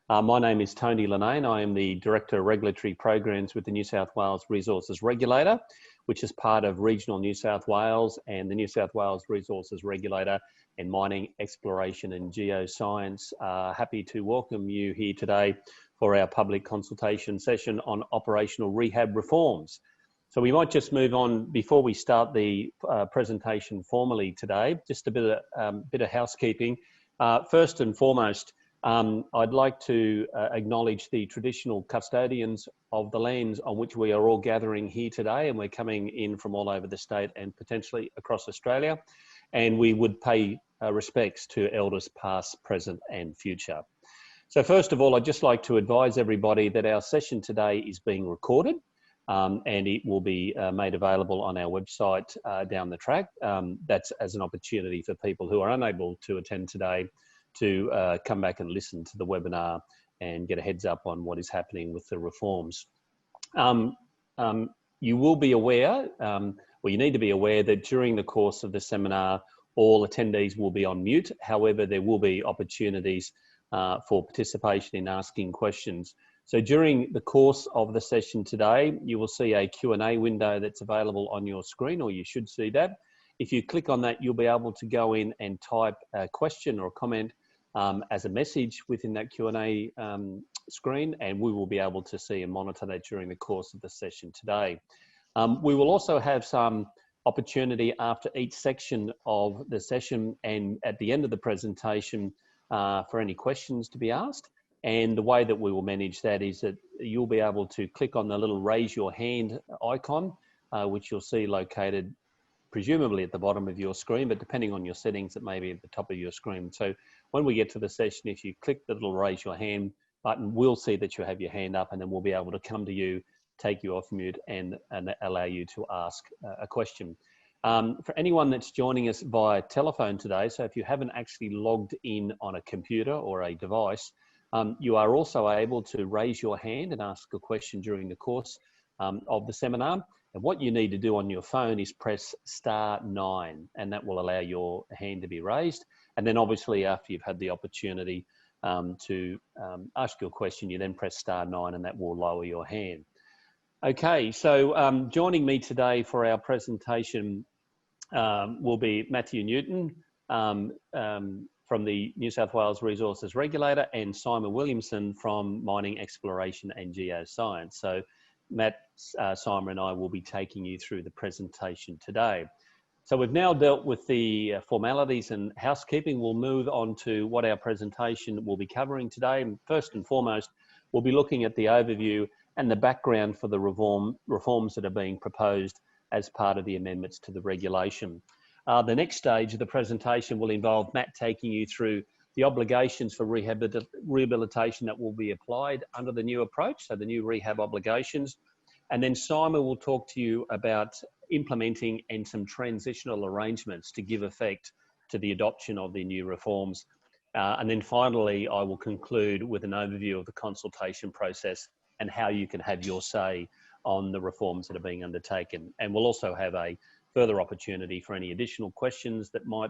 My name is Tony Linane. I am the Director of Regulatory Programs with the New South Wales Resources Regulator, which is part of Regional New South Wales and the New South Wales Resources Regulator in Mining, Exploration and Geoscience. Happy to welcome you here today for our public consultation session on operational rehab reforms. So we might just move on before we start the presentation formally today, just a bit of housekeeping. First and foremost, I'd like to acknowledge the traditional custodians of the lands on which we are all gathering here today, and we're coming in from all over the state and potentially across Australia, and we would pay respects to elders past, present and future. So first of all, I'd just like to advise everybody that our session today is being recorded and it will be made available on our website down the track. That's as an opportunity for people who are unable to attend today to come back and listen to the webinar and get a heads up on what is happening with the reforms. You will be aware, or you need to be aware, that during the course of the seminar, all attendees will be on mute. However, there will be opportunities for participation in asking questions. So during the course of the session today, you will see a Q&A window that's available on your screen, or you should see that. If you click on that, you'll be able to go in and type a question or a comment as a message within that Q&A screen, and we will be able to see and monitor that during the course of the session today. We will also have some opportunity after each section of the session and at the end of the presentation for any questions to be asked. And the way that we will manage that is that you'll be able to click on the little raise your hand icon, which you'll see located presumably at the bottom of your screen, but depending on your settings, it may be at the top of your screen. So when we get to the session, if you click the little raise your hand button, we'll see that you have your hand up, and then we'll be able to come to you, take you off mute and allow you to ask a question. For anyone that's joining us via telephone today, so if you haven't actually logged in on a computer or a device, you are also able to raise your hand and ask a question during the course of the seminar. And what you need to do on your phone is press *9, and that will allow your hand to be raised. And then obviously after you've had the opportunity to ask your question, you then press *9 and that will lower your hand. Okay, so joining me today for our presentation will be Matthew Newton from the New South Wales Resources Regulator and Simon Williamson from Mining, Exploration and Geoscience. So Matt, Simon and I will be taking you through the presentation today. So we've now dealt with the formalities and housekeeping. We'll move on to what our presentation will be covering today. And first and foremost, we'll be looking at the overview and the background for the reforms that are being proposed as part of the amendments to the regulation. The next stage of the presentation will involve Matt taking you through the obligations for rehabilitation that will be applied under the new approach, so the new rehab obligations. And then Simon will talk to you about implementing and some transitional arrangements to give effect to the adoption of the new reforms. And then finally, I will conclude with an overview of the consultation process and how you can have your say on the reforms that are being undertaken. And we'll also have a further opportunity for any additional questions that might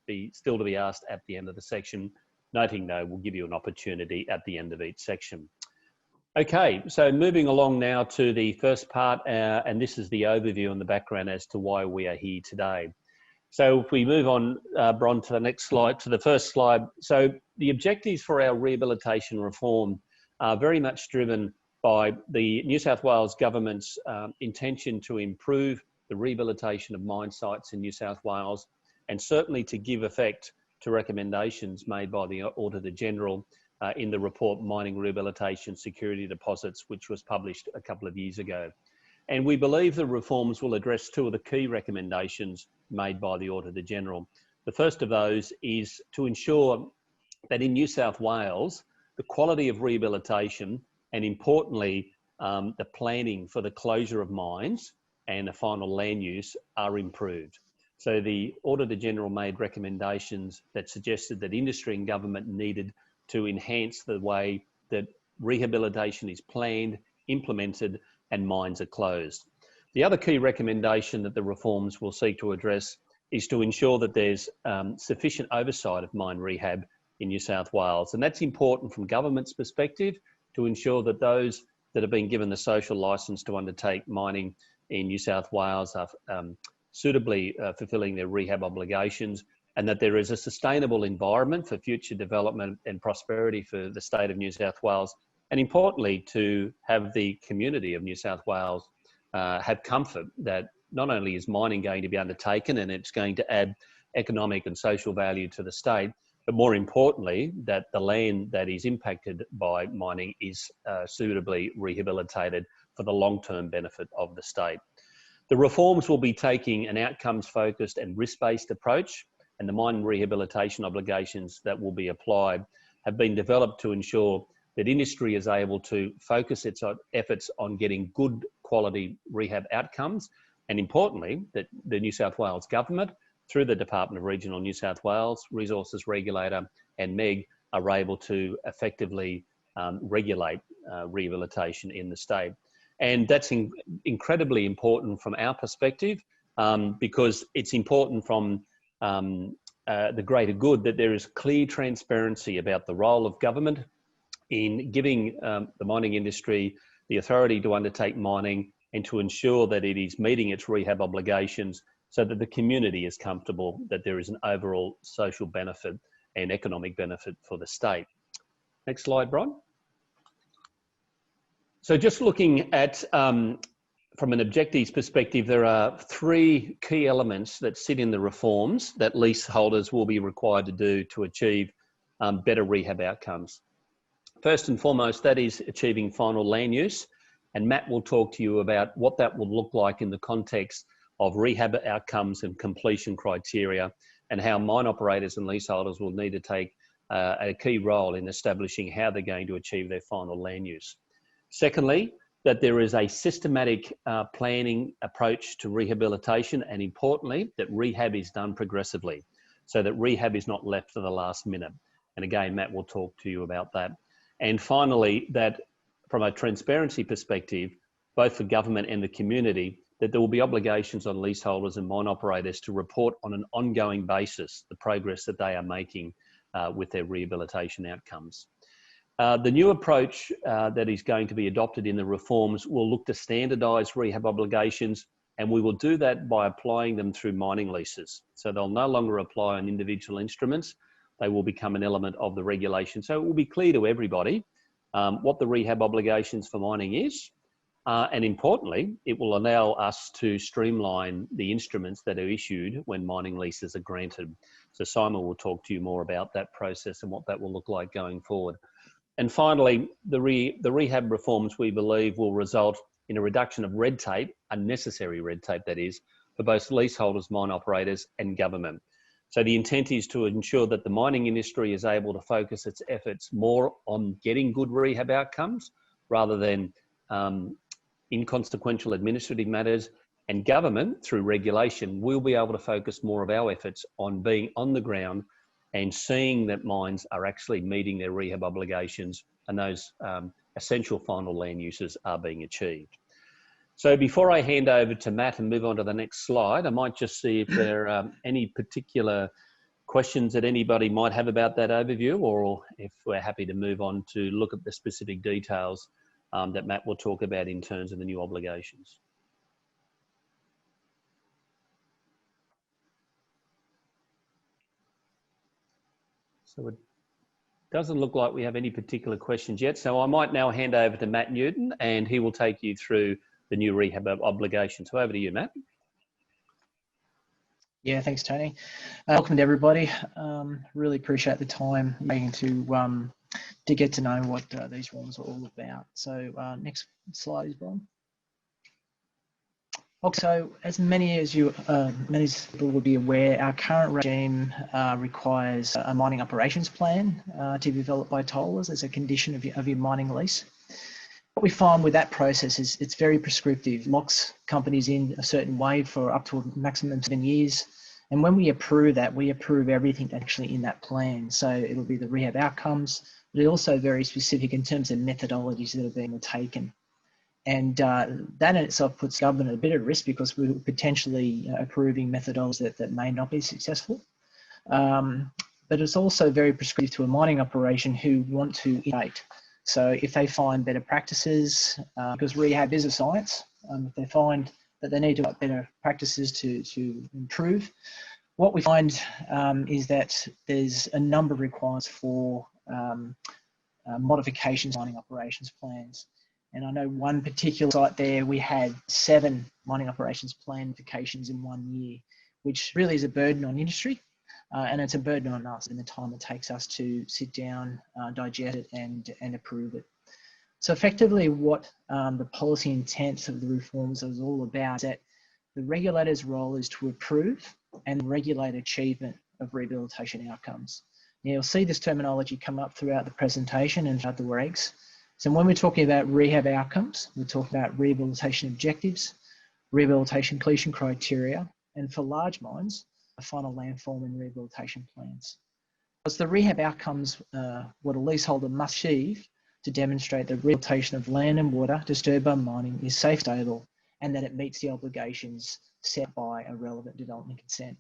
be still to be asked at the end of the section, noting though we'll give you an opportunity at the end of each section. Okay, so moving along now to the first part, and this is the overview and the background as to why we are here today. So if we move on, Bron, to the next slide, to the first slide. So the objectives for our rehabilitation reform are very much driven by the New South Wales government's intention to improve the rehabilitation of mine sites in New South Wales, and certainly to give effect to recommendations made by the Auditor General in the report Mining Rehabilitation Security Deposits, which was published a couple of years ago. And we believe the reforms will address two of the key recommendations made by the Auditor General. The first of those is to ensure that in New South Wales, the quality of rehabilitation and importantly, the planning for the closure of mines and the final land use are improved. So the Auditor General made recommendations that suggested that industry and government needed to enhance the way that rehabilitation is planned, implemented, and mines are closed. The other key recommendation that the reforms will seek to address is to ensure that there's sufficient oversight of mine rehab in New South Wales. And that's important from government's perspective to ensure that those that have been given the social licence to undertake mining in New South Wales are suitably fulfilling their rehab obligations, and that there is a sustainable environment for future development and prosperity for the state of New South Wales. And importantly, to have the community of New South Wales have comfort that not only is mining going to be undertaken and it's going to add economic and social value to the state, but more importantly, that the land that is impacted by mining is suitably rehabilitated for the long-term benefit of the state. The reforms will be taking an outcomes-focused and risk-based approach, and the mine rehabilitation obligations that will be applied have been developed to ensure that industry is able to focus its efforts on getting good quality rehab outcomes, and importantly, that the New South Wales government, through the Department of Regional New South Wales, Resources Regulator and MEG, are able to effectively regulate rehabilitation in the state. And that's incredibly important from our perspective, because it's important from the greater good that there is clear transparency about the role of government in giving the mining industry the authority to undertake mining and to ensure that it is meeting its rehab obligations, so that the community is comfortable that there is an overall social benefit and economic benefit for the state. Next slide, Bron. So just looking at, from an objectives perspective, there are three key elements that sit in the reforms that leaseholders will be required to do to achieve better rehab outcomes. First and foremost, that is achieving final land use. And Matt will talk to you about what that will look like in the context of rehab outcomes and completion criteria, and how mine operators and leaseholders will need to take a key role in establishing how they're going to achieve their final land use. Secondly, that there is a systematic planning approach to rehabilitation, and importantly, that rehab is done progressively, so that rehab is not left to the last minute. And again, Matt will talk to you about that. And finally, that from a transparency perspective, both for government and the community, that there will be obligations on leaseholders and mine operators to report on an ongoing basis the progress that they are making with their rehabilitation outcomes. The new approach that is going to be adopted in the reforms will look to standardise rehab obligations, and we will do that by applying them through mining leases. So they'll no longer apply on individual instruments. They will become an element of the regulation. So it will be clear to everybody what the rehab obligations for mining is. And importantly, it will allow us to streamline the instruments that are issued when mining leases are granted. So Simon will talk to you more about that process and what that will look like going forward. And finally, the rehab reforms, we believe, will result in a reduction of red tape, unnecessary red tape that is, for both leaseholders, mine operators and government. So the intent is to ensure that the mining industry is able to focus its efforts more on getting good rehab outcomes rather than inconsequential administrative matters, and government, through regulation, will be able to focus more of our efforts on being on the ground and seeing that mines are actually meeting their rehab obligations and those essential final land uses are being achieved. So before I hand over to Matt and move on to the next slide, I might just see if there are any particular questions that anybody might have about that overview, or if we're happy to move on to look at the specific details that Matt will talk about in terms of the new obligations. So it doesn't look like we have any particular questions yet. So I might now hand over to Matt Newton, and he will take you through the new rehab obligation. So over to you, Matt. Yeah, thanks, Tony. Welcome to everybody. Really appreciate the time to get to know what these reforms are all about. So next slide is Brian. Okay, so as many people will be aware, our current regime requires a mining operations plan to be developed by tollers as a condition of your mining lease. What we find with that process is it's very prescriptive, locks companies in a certain way for up to a maximum of 7 years. And when we approve that, we approve everything actually in that plan. So it'll be the rehab outcomes, but it's also very specific in terms of methodologies that are being taken. And that in itself puts government at a bit at risk, because we're potentially approving methodologies that may not be successful. but it's also very prescriptive to a mining operation who want to innovate. So if they find better practices, because rehab is a science, if they find that they need to have better practices to improve, what we find is that there's a number of requirements for modifications mining operations plans. And I know one particular site there, we had 7 mining operations plan modifications in 1 year, which really is a burden on industry. And it's a burden on us in the time it takes us to sit down, digest it and approve it. So effectively what the policy intent of the reforms is all about is that the regulator's role is to approve and regulate achievement of rehabilitation outcomes. Now, you'll see this terminology come up throughout the presentation and throughout the regs. So when we're talking about rehab outcomes, we're talking about rehabilitation objectives, rehabilitation completion criteria, and for large mines, a final landform and rehabilitation plans. It's the rehab outcomes what a leaseholder must achieve to demonstrate that rehabilitation of land and water disturbed by mining is safe, stable, and that it meets the obligations set by a relevant development consent.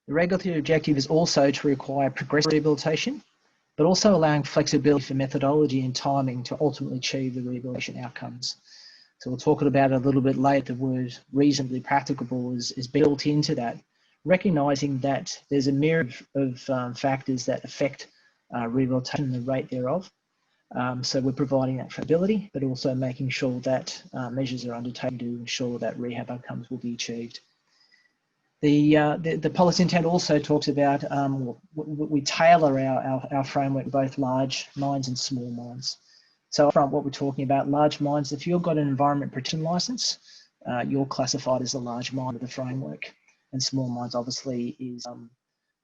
The regulatory objective is also to require progressive rehabilitation, but also allowing flexibility for methodology and timing to ultimately achieve the rehabilitation outcomes. So we'll talk about it a little bit later. The word reasonably practicable is built into that, recognising that there's a myriad of factors that affect rehabilitation and the rate thereof. So we're providing that flexibility, but also making sure that measures are undertaken to ensure that rehab outcomes will be achieved. The policy intent also talks about we tailor our framework to both large mines and small mines. So up front, what we're talking about, large mines, if you've got an environment protection license, you're classified as a large mine of the framework, and small mines obviously is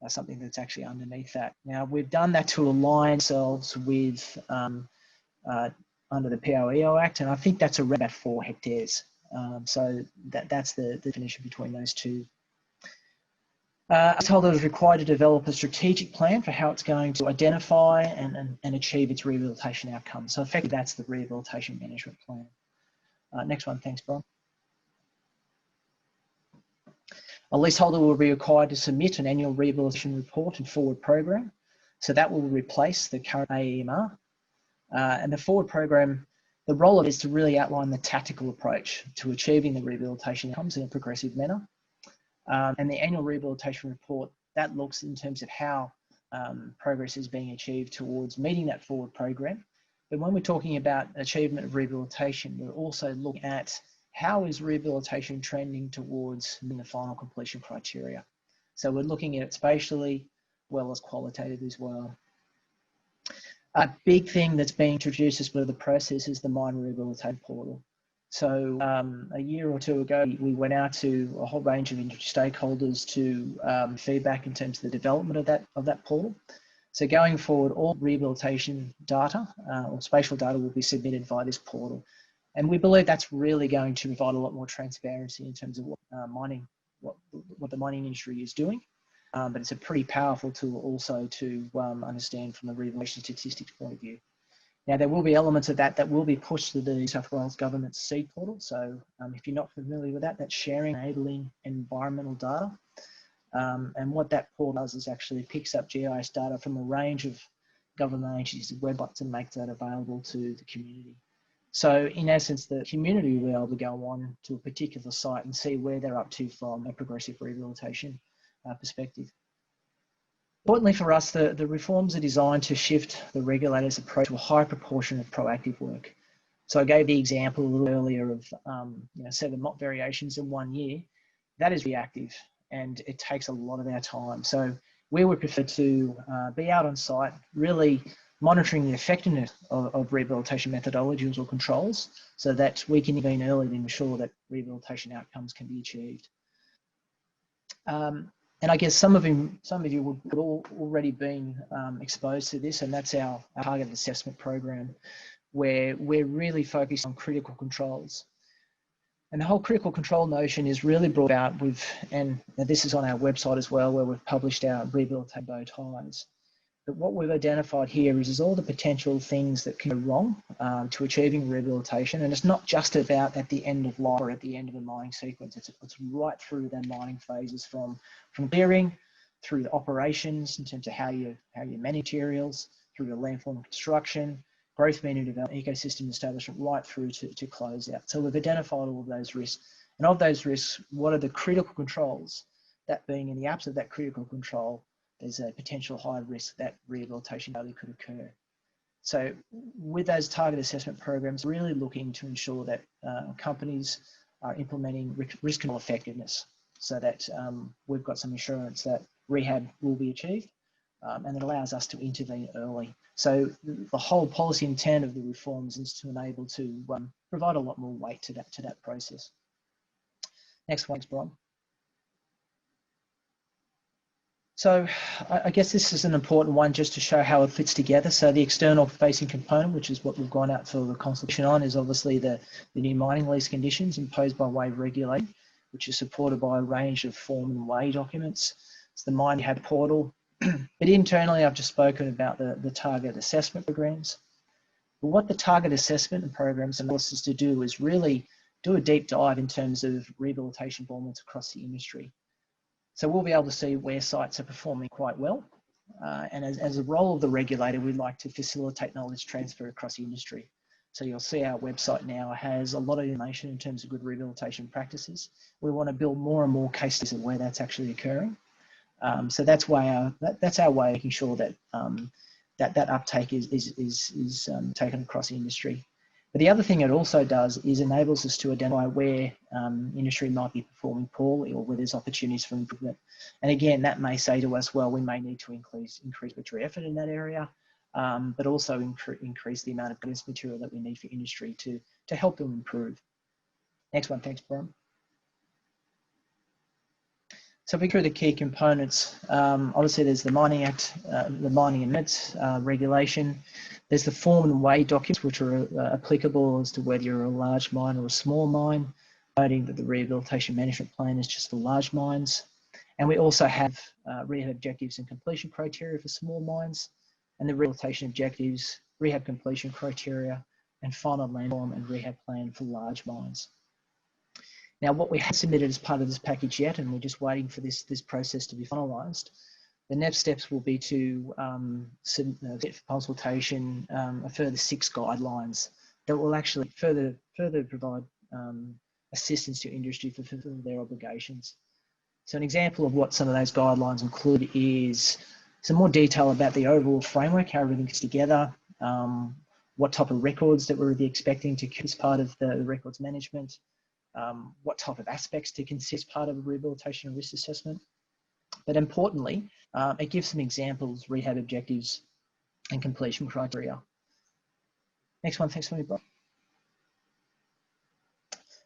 something that's actually underneath that. Now, we've done that to align ourselves with under the POEO Act, and I think that's around about 4 hectares. So that's the definition between those two. Leaseholder is required to develop a strategic plan for how it's going to identify and achieve its rehabilitation outcomes. So effectively, that's the rehabilitation management plan. Next one, thanks, Brian. A leaseholder will be required to submit an annual rehabilitation report and forward program. So that will replace the current AEMR. And the forward program, the role of it is to really outline the tactical approach to achieving the rehabilitation outcomes in a progressive manner. And the annual rehabilitation report, that looks in terms of how progress is being achieved towards meeting that forward program. But when we're talking about achievement of rehabilitation, we're also looking at how is rehabilitation trending towards the final completion criteria. So we're looking at it spatially, as well as qualitative as well. A big thing that's being introduced as part of the process is the mine rehabilitation portal. So a year or two ago, we went out to a whole range of industry stakeholders to feedback in terms of the development of that portal. So going forward, all rehabilitation data or spatial data will be submitted via this portal. And we believe that's really going to provide a lot more transparency in terms of what the mining industry is doing. But it's a pretty powerful tool also to understand from the rehabilitation statistics point of view. Now, there will be elements of that will be pushed to the New South Wales Government seed portal. So if you're not familiar with that, that's sharing enabling environmental data. And what that portal does is actually picks up GIS data from a range of government agencies and websites and makes that available to the community. So in essence, the community will be able to go on to a particular site and see where they're up to from a progressive rehabilitation perspective. Importantly for us, the reforms are designed to shift the regulator's approach to a higher proportion of proactive work. So I gave the example a little earlier of 7 MOT variations in 1 year. That is reactive and it takes a lot of our time. So we would prefer to be out on site, really monitoring the effectiveness of rehabilitation methodologies or controls so that we can intervene early to ensure that rehabilitation outcomes can be achieved. And I guess some of you would have already been exposed to this, and that's our targeted assessment program, where we're really focused on critical controls. And the whole critical control notion is really brought out with, and this is on our website as well, where we've published our rehabilitation bow ties. But what we've identified here is all the potential things that can go wrong to achieving rehabilitation. And it's not just about at the end of life or at the end of a mining sequence. It's right through the mining phases from clearing through the operations in terms of how you manage materials, through the landform and construction, growth media development, ecosystem establishment, right through to close out. So we've identified all of those risks. And of those risks, what are the critical controls? That being, in the absence of that critical control, there's a potential high risk that rehabilitation failure could occur. So with those target assessment programs, really looking to ensure that companies are implementing risk control effectiveness, so that we've got some assurance that rehab will be achieved, and it allows us to intervene early. So the whole policy intent of the reforms is to enable to provide a lot more weight to that process. Next one, Brian. So I guess this is an important one just to show how it fits together. So the external facing component, which is what we've gone out for the consultation on, is obviously the new mining lease conditions imposed by way of regulation, which is supported by a range of form and way documents. It's the Mine Rehab portal. But internally, I've just spoken about the target assessment programs. But what the target assessment programs analysis to do is really do a deep dive in terms of rehabilitation performance across the industry. So we'll be able to see where sites are performing quite well. And as a role of the regulator, we'd like to facilitate knowledge transfer across the industry. So you'll see our website now has a lot of information in terms of good rehabilitation practices. We want to build more and more case studies of where that's actually occurring. So that's why that's our way of making sure that that uptake is taken across the industry. But the other thing it also does is enables us to identify where industry might be performing poorly or where there's opportunities for improvement. And again, that may say to us, well, we may need to increase regulatory effort in that area, but also increase the amount of guidance material that we need for industry to help them improve. Next one, thanks, Brian. So if we go through the key components, obviously there's the Mining Act, the Mining Amendments regulation. There's the form and way documents, which are applicable as to whether you're a large mine or a small mine, noting that the Rehabilitation Management Plan is just for large mines. And we also have rehab objectives and completion criteria for small mines, and the rehabilitation objectives, rehab completion criteria, and final landform and rehab plan for large mines. Now, what we have submitted as part of this package yet, and we're just waiting for this process to be finalised, the next steps will be to submit for consultation a further 6 guidelines that will actually further provide assistance to industry for fulfilling their obligations. So an example of what some of those guidelines include is some more detail about the overall framework, how everything gets together, what type of records that we're really expecting to keep as part of the records management, what type of aspects to consider as part of a rehabilitation and risk assessment. But importantly, it gives some examples, rehab objectives and completion criteria. Next one, thanks for me, Bob.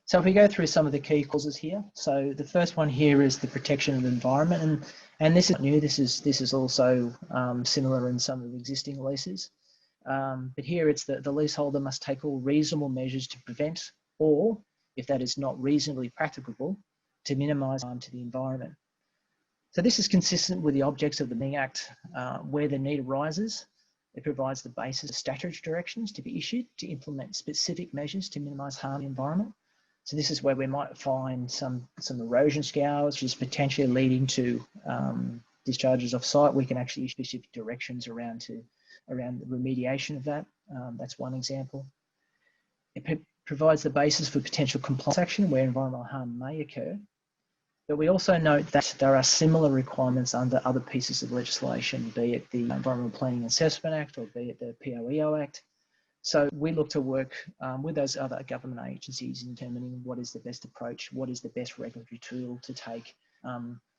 So if we go through some of the key clauses here, so the first one here is the protection of the environment, and this is new. This is also similar in some of the existing leases, but here it's the leaseholder must take all reasonable measures to prevent, or if that is not reasonably practicable, to minimise harm to the environment. So this is consistent with the objects of the Mining Act, where the need arises. It provides the basis of statutory directions to be issued to implement specific measures to minimise harm to the environment. So this is where we might find some erosion scours, which is potentially leading to discharges off site. We can actually issue specific directions around the remediation of that. That's one example. It provides the basis for potential compliance action where environmental harm may occur. But we also note that there are similar requirements under other pieces of legislation, be it the Environmental Planning and Assessment Act or be it the POEO Act. So we look to work with those other government agencies in determining what is the best approach, what is the best regulatory tool to take,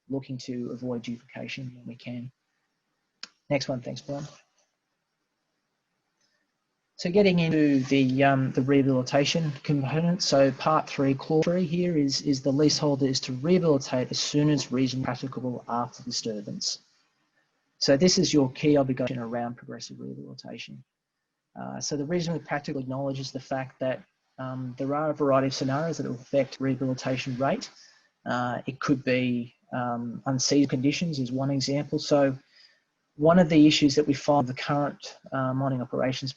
looking to avoid duplication when we can. Next one, thanks, Brian. So getting into the rehabilitation component, so part 3, clause 3 here is the leaseholder is to rehabilitate as soon as reasonably practicable after disturbance. So this is your key obligation around progressive rehabilitation. So the reasonably practical acknowledges the fact that there are a variety of scenarios that will affect rehabilitation rate. It could be unseasonal conditions is one example. So one of the issues that we find with the current mining operations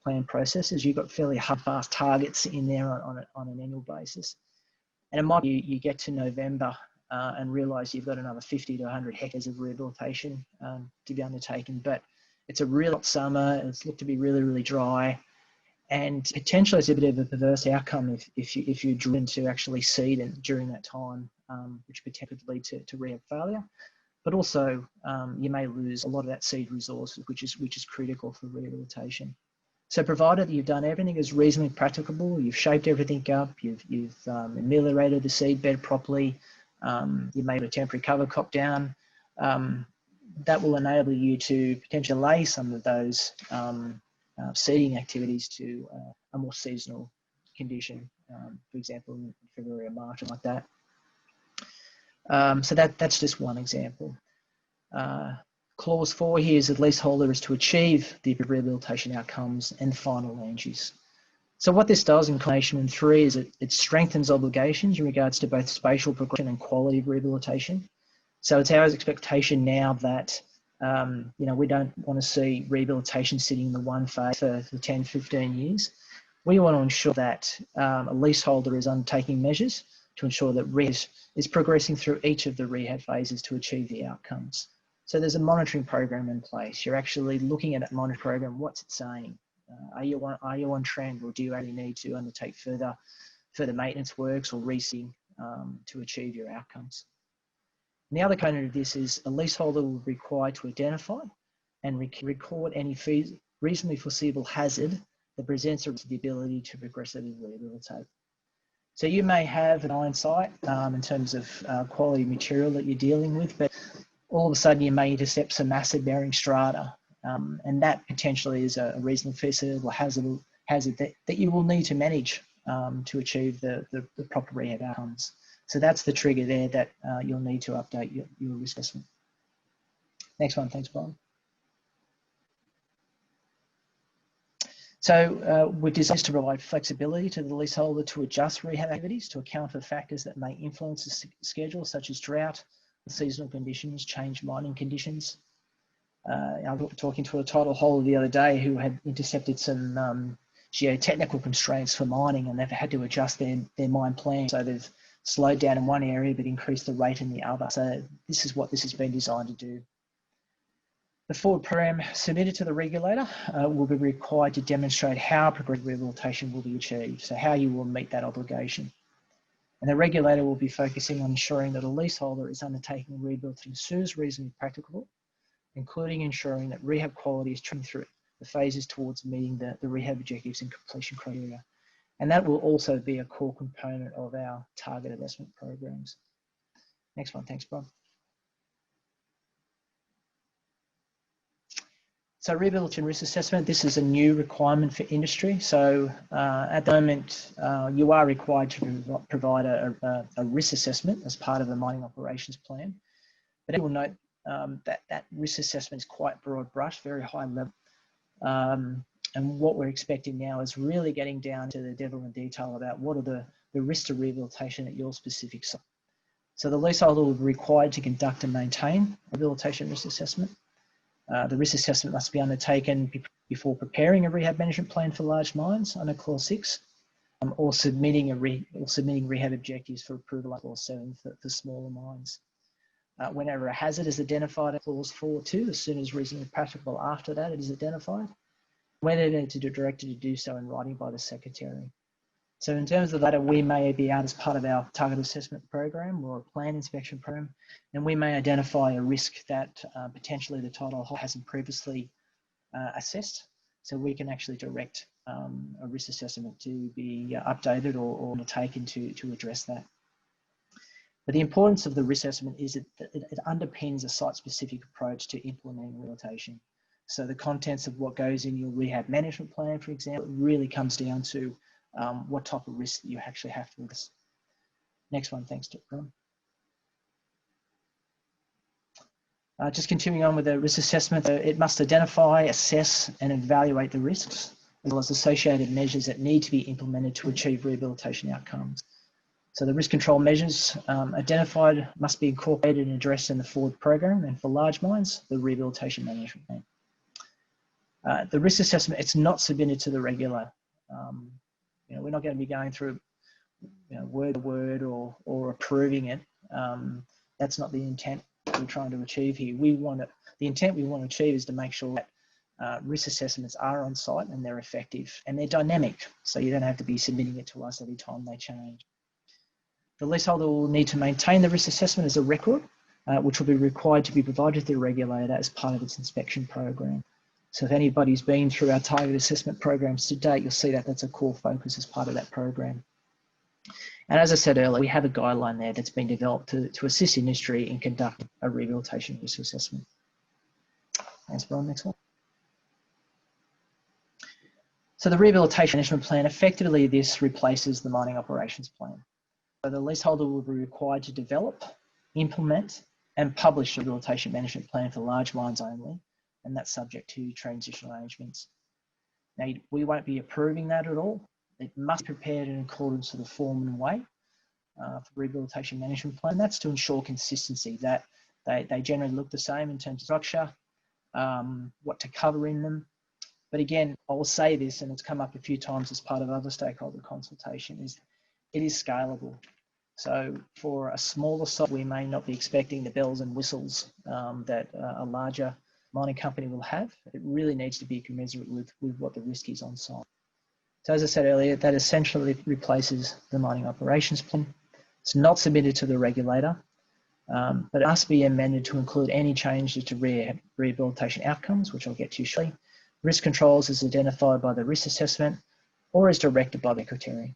plan process is you've got fairly hard, fast targets in there on an annual basis. And it might be you get to November and realise you've got another 50 to 100 hectares of rehabilitation to be undertaken. But it's a really hot summer, it's looked to be really, really dry, and potentially it's a bit of a perverse outcome if you're driven to actually seed it during that time, which potentially could lead to rehab failure. But also you may lose a lot of that seed resource, which is critical for rehabilitation. So provided that you've done everything is reasonably practicable, you've shaped everything up, you've ameliorated the seed bed properly, you made a temporary cover crop down, that will enable you to potentially delay some of those seeding activities to a more seasonal condition, for example, in February or March or like that. So that's just one example. Clause 4 here is that leaseholder is to achieve the rehabilitation outcomes and final land use. So what this does in combination with 3 is it strengthens obligations in regards to both spatial progression and quality of rehabilitation. So it's our expectation now that we don't want to see rehabilitation sitting in the one phase for 10, 15 years. We want to ensure that a leaseholder is undertaking measures to ensure that rehab is progressing through each of the rehab phases to achieve the outcomes. So there's a monitoring program in place. You're actually looking at that monitoring program. What's it saying? Are you on trend, or do you actually need to undertake further maintenance works or reseeding to achieve your outcomes? And the other component of this is a leaseholder will be required to identify and record any reasonably foreseeable hazard that presents the ability to progressively rehabilitate. So you may have an hindsight in terms of quality material that you're dealing with, but all of a sudden you may intercept some acid-bearing strata, and that potentially is a reasonably foreseeable hazard that you will need to manage to achieve the proper rehab outcomes. So that's the trigger there that you'll need to update your risk assessment. Next one, thanks, Bob. So we're designed to provide flexibility to the leaseholder to adjust rehab activities to account for factors that may influence the schedule, such as drought, seasonal conditions, changed mining conditions. I was talking to a tidal holder the other day who had intercepted some geotechnical constraints for mining, and they've had to adjust their mine plan. So they've slowed down in one area but increased the rate in the other. So this is what this has been designed to do. The forward program submitted to the regulator will be required to demonstrate how progressive rehabilitation will be achieved, so how you will meet that obligation. And the regulator will be focusing on ensuring that a leaseholder is undertaking rehabilitation as soon as reasonably practicable, including ensuring that rehab quality is trending through the phases towards meeting the rehab objectives and completion criteria. And that will also be a core component of our target investment programs. Next one, thanks, Bob. So rehabilitation risk assessment, this is a new requirement for industry. So at the moment, you are required to provide a risk assessment as part of the mining operations plan. But you will note that risk assessment is quite broad brush, very high level. And what we're expecting now is really getting down to the devil in detail about what are the risks to rehabilitation at your specific site. So the leaseholder will be required to conduct and maintain a rehabilitation risk assessment. The risk assessment must be undertaken before preparing a rehab management plan for large mines under Clause 6, or submitting rehab objectives for approval under Clause 7 for smaller mines. Whenever a hazard is identified in Clause 4.2, as soon as reasonably practicable after that it is identified, whether they're directed to do so in writing by the Secretary. So in terms of that, we may be out as part of our target assessment program or a plan inspection program, and we may identify a risk that potentially the title holder hasn't previously assessed. So we can actually direct a risk assessment to be updated or undertaken to address that. But the importance of the risk assessment is that it underpins a site-specific approach to implementing rehabilitation. So the contents of what goes in your rehab management plan, for example, really comes down to what type of risk that you actually have to address. Next one, thanks, Ron. Just continuing on with the risk assessment, it must identify, assess and evaluate the risks, as well as associated measures that need to be implemented to achieve rehabilitation outcomes. So the risk control measures identified must be incorporated and addressed in the forward program, and for large mines, the rehabilitation management plan. The risk assessment, it's not submitted to the regulator. We're not going to be going through word to word or approving it. That's not the intent we're trying to achieve here. The intent we want to achieve is to make sure that risk assessments are on site and they're effective and they're dynamic, so you don't have to be submitting it to us every time they change. The leaseholder will need to maintain the risk assessment as a record, which will be required to be provided to the regulator as part of its inspection program. So if anybody's been through our target assessment programs to date, you'll see that that's a core focus as part of that program. And as I said earlier, we have a guideline there that's been developed to assist industry in conducting a rehabilitation risk assessment. Thanks, Brian. Next one. So the rehabilitation management plan, effectively this replaces the mining operations plan. So the leaseholder will be required to develop, implement and publish a rehabilitation management plan for large mines only, and that's subject to transitional arrangements. Now, we won't be approving that at all. It must be prepared in accordance with the form and way for rehabilitation management plan. That's to ensure consistency, that they generally look the same in terms of structure, what to cover in them. But again, I will say this, and it's come up a few times as part of other stakeholder consultation, is it is scalable. So for a smaller site, we may not be expecting the bells and whistles that a larger mining company will have. It really needs to be commensurate with what the risk is on site. So as I said earlier, that essentially replaces the mining operations plan. It's not submitted to the regulator, but it must be amended to include any changes to rehabilitation outcomes, which I'll get to shortly. Risk controls as identified by the risk assessment or as directed by the criteria.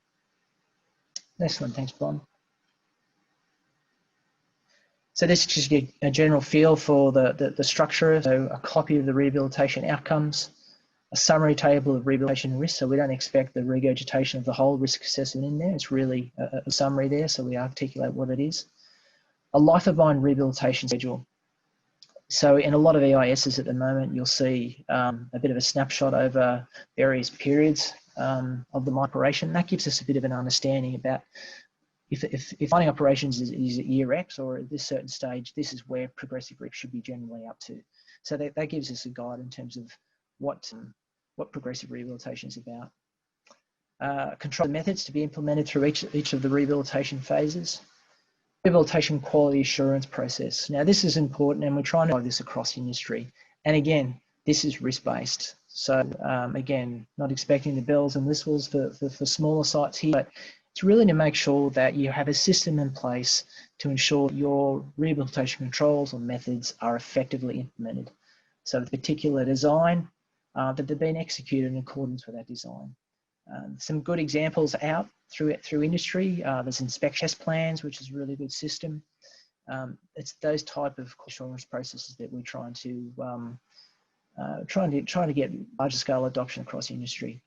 Next one, thanks, Brian. So this is just a general feel for the structure. So a copy of the rehabilitation outcomes, a summary table of rehabilitation risk. So we don't expect the regurgitation of the whole risk assessment in there. It's really a summary there, so we articulate what it is. A life of mine rehabilitation schedule. So in a lot of EISs at the moment, you'll see a bit of a snapshot over various periods of the mine operation. That gives us a bit of an understanding about if mining operations is at year X or at this certain stage, this is where progressive risk should be generally up to. So that gives us a guide in terms of what progressive rehabilitation is about. Control methods to be implemented through each of the rehabilitation phases. Rehabilitation quality assurance process. Now this is important, and we're trying to drive this across industry. And again, this is risk-based. So again, not expecting the bells and whistles for smaller sites here, but it's really to make sure that you have a system in place to ensure your rehabilitation controls or methods are effectively implemented. So the particular design, that they've been executed in accordance with that design. Some good examples out through industry. There's inspection test plans, which is a really good system. It's those type of assurance processes that we're trying to get larger scale adoption across industry.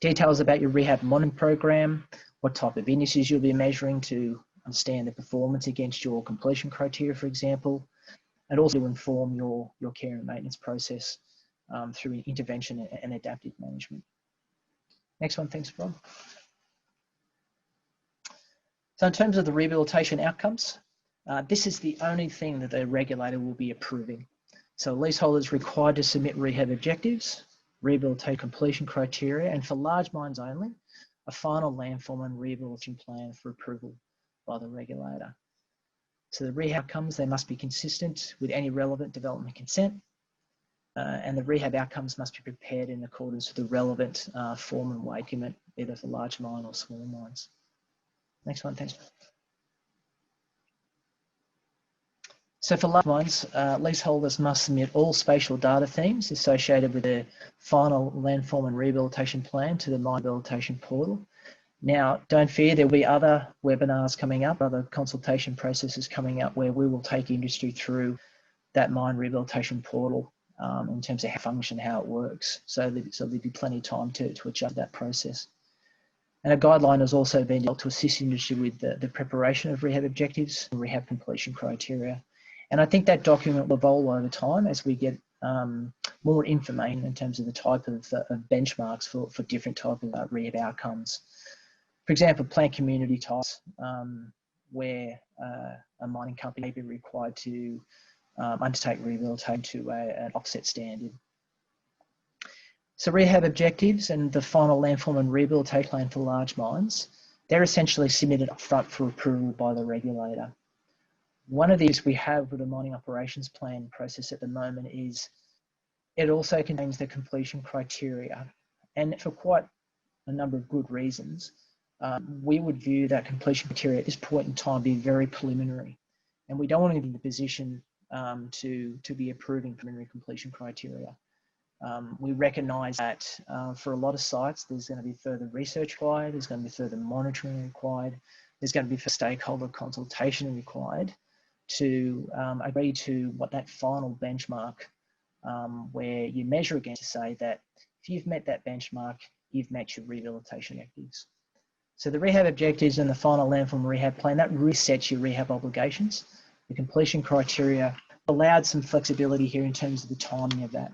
Details about your rehab monitoring program, what type of indices you'll be measuring to understand the performance against your completion criteria, for example, and also to inform your care and maintenance process through intervention and adaptive management. Next one, thanks, Rob. So in terms of the rehabilitation outcomes, this is the only thing that the regulator will be approving. So leaseholders required to submit rehab objectives, rehabilitation completion criteria, and for large mines only, a final landform and rehabilitation plan for approval by the regulator. So the rehab outcomes, they must be consistent with any relevant development consent, and the rehab outcomes must be prepared in accordance with the relevant form and way document, either for large mine or small mines. Next one, thanks. So for large mines, leaseholders must submit all spatial data themes associated with their final landform and rehabilitation plan to the mine rehabilitation portal. Now, don't fear, there will be other webinars coming up, other consultation processes coming up where we will take industry through that mine rehabilitation portal in terms of how it functions, how it works. So there'll be plenty of time to adjust that process. And a guideline has also been developed to assist industry with the preparation of rehab objectives and rehab completion criteria. And I think that document will evolve over time as we get more information in terms of the type of benchmarks for different type of rehab outcomes. For example, plant community types, where a mining company may be required to undertake rehabilitation to an offset standard. So rehab objectives and the final landform and rehabilitation plan for large mines they're essentially submitted upfront for approval by the regulator. One of these we have with the mining operations plan process at the moment is it also contains the completion criteria, and for quite a number of good reasons, we would view that completion criteria at this point in time be very preliminary, and we don't want to be in the position to be approving preliminary completion criteria. We recognise that for a lot of sites, there's going to be further research required, there's going to be further monitoring required, there's going to be stakeholder consultation required to agree to what that final benchmark where you measure against to say that if you've met that benchmark, you've met your rehabilitation objectives. So the rehab objectives and the final landform rehab plan, that resets your rehab obligations. The completion criteria allowed some flexibility here in terms of the timing of that.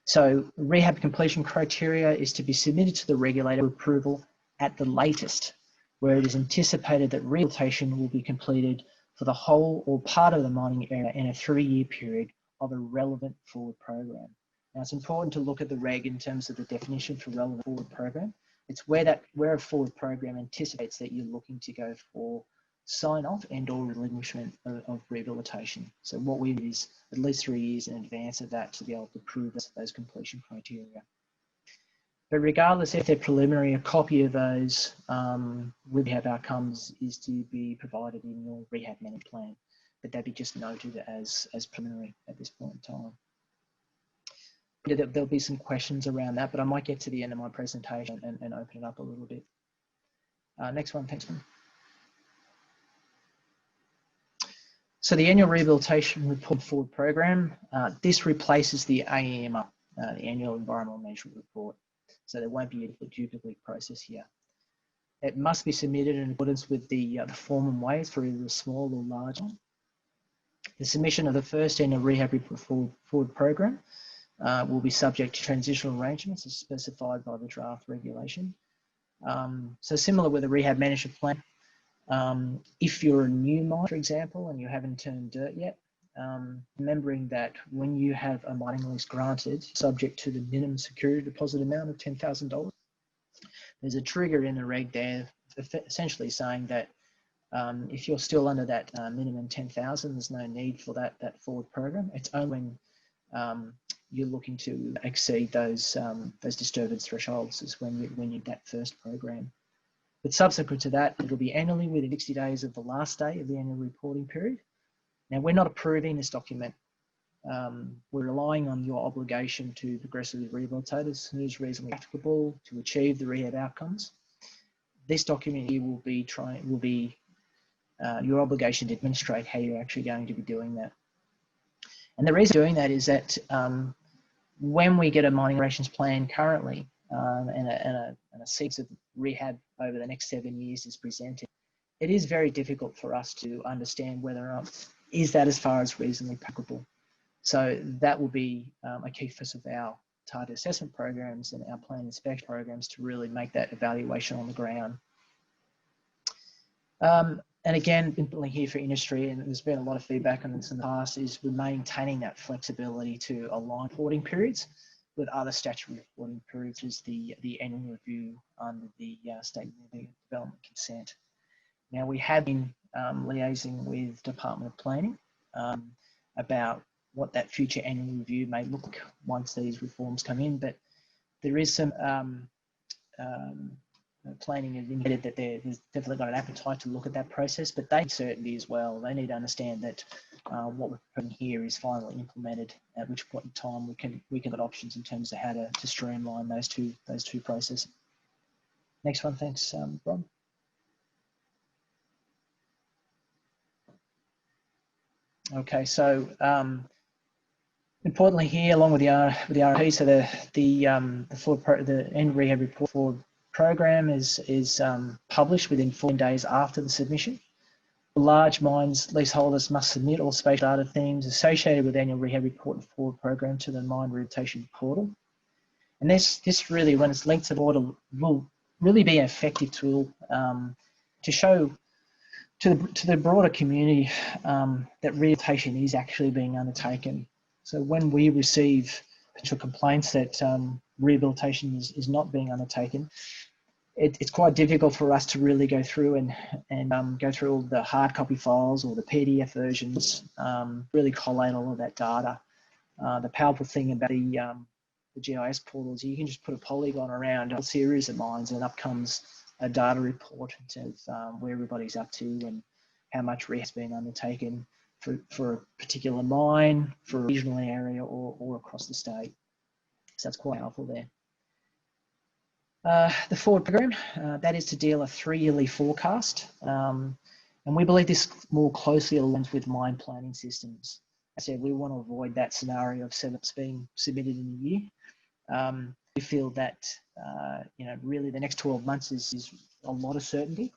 So rehab completion criteria is to be submitted to the regulator for approval at the latest, where it is anticipated that rehabilitation will be completed for the whole or part of the mining area in a 3-year period of a relevant forward program. Now it's important to look at the reg in terms of the definition for relevant forward program. It's where a forward program anticipates that you're looking to go for sign off and or relinquishment of rehabilitation. So what we need is at least 3 years in advance of that to be able to prove those completion criteria. But regardless if they're preliminary, a copy of those rehab outcomes is to be provided in your rehab management plan, but they'd be just noted as preliminary at this point in time. There'll be some questions around that, but I might get to the end of my presentation and open it up a little bit. Next one, thanks, man. So the annual rehabilitation report forward program, this replaces the AEMR, the annual environmental management report. So there won't be a duplicate process here. It must be submitted in accordance with the form and ways for either a small or large one. The submission of the first annual rehab report forward program will be subject to transitional arrangements as specified by the draft regulation. So similar with the rehab management plan, if you're a new mine, for example, and you haven't turned dirt yet, remembering that when you have a mining lease granted, subject to the minimum security deposit amount of $10,000, there's a trigger in the reg there, essentially saying that if you're still under that minimum 10,000, there's no need for that forward program. It's only when you're looking to exceed those disturbance thresholds is when you that first program. But subsequent to that, it'll be annually within 60 days of the last day of the annual reporting period. Now, we're not approving this document. We're relying on your obligation to progressively rehabilitate as soon as reasonably practicable to achieve the rehab outcomes. This document here will be your obligation to demonstrate how you're actually going to be doing that. And the reason doing that is that when we get a mining operations plan currently and a sequence of rehab over the next 7 years is presented, it is very difficult for us to understand whether or not is that as far as reasonably practicable. So that will be a key focus of our target assessment programs and our plan inspection programs to really make that evaluation on the ground. And again, importantly here for industry, and there's been a lot of feedback on this in the past, is we're maintaining that flexibility to align reporting periods with other statutory reporting periods, as the annual review under the State Development Consent. Now, we have been liaising with Department of Planning about what that future annual review may look like once these reforms come in, but there is some planning has indicated that there's definitely got an appetite to look at that process, but they need certainty as well. They need to understand that what we're putting here is finally implemented, at which point in time we can get options in terms of how to streamline those two processes. Next one, thanks, Rob. Okay, so importantly here, along with the RP, so the end rehab report forward program is published within 14 days after the submission. Large mines leaseholders must submit all spatial data themes associated with annual rehab report and forward program to the mine rehabilitation portal. And this really, when it's linked to the portal, will really be an effective tool to show to the broader community that rehabilitation is actually being undertaken. So when we receive potential complaints that rehabilitation is not being undertaken, it's quite difficult for us to really go through and go through all the hard copy files or the PDF versions, really collate all of that data. The powerful thing about the GIS portal is you can just put a polygon around a series of mines and up comes a data report of where everybody's up to and how much rehab's been undertaken for a particular mine, for a regional area or across the state. So that's quite powerful there. The forward program, that is to deal a 3-yearly forecast. And we believe this more closely aligns with mine planning systems. As I said, we want to avoid that scenario of setups being submitted in a year. We feel that, really the next 12 months is a lot of certainty,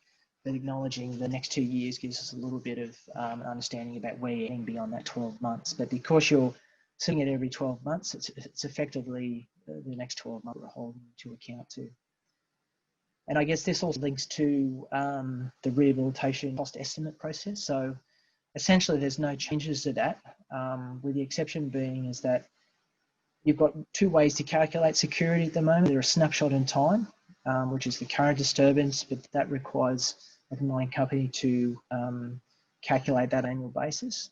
but acknowledging the next 2 years gives us a little bit of understanding about where you're heading beyond that 12 months. But because you're seeing it every 12 months, it's effectively the next 12 months we're holding to account to. And I guess this also links to the rehabilitation cost estimate process. So essentially there's no changes to that, with the exception being is that you've got 2 ways to calculate security at the moment. There's a snapshot in time, which is the current disturbance, but that requires a mining company to calculate that annual basis,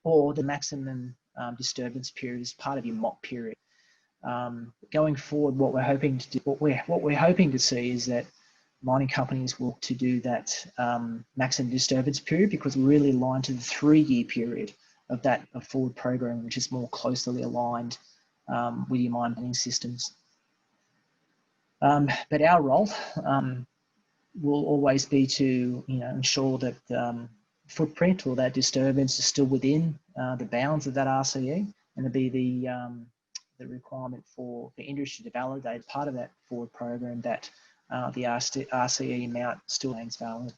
or the maximum disturbance period is part of your MOP period. Going forward, what we're hoping to see is that mining companies will to do that maximum disturbance period, because we're really aligned to the 3-year period of that forward program, which is more closely aligned with your mine planning systems. But our role will always be to ensure that footprint or that disturbance is still within the bounds of that RCE, and to be the requirement for the industry to validate part of that forward program that the RCE amount still remains valid.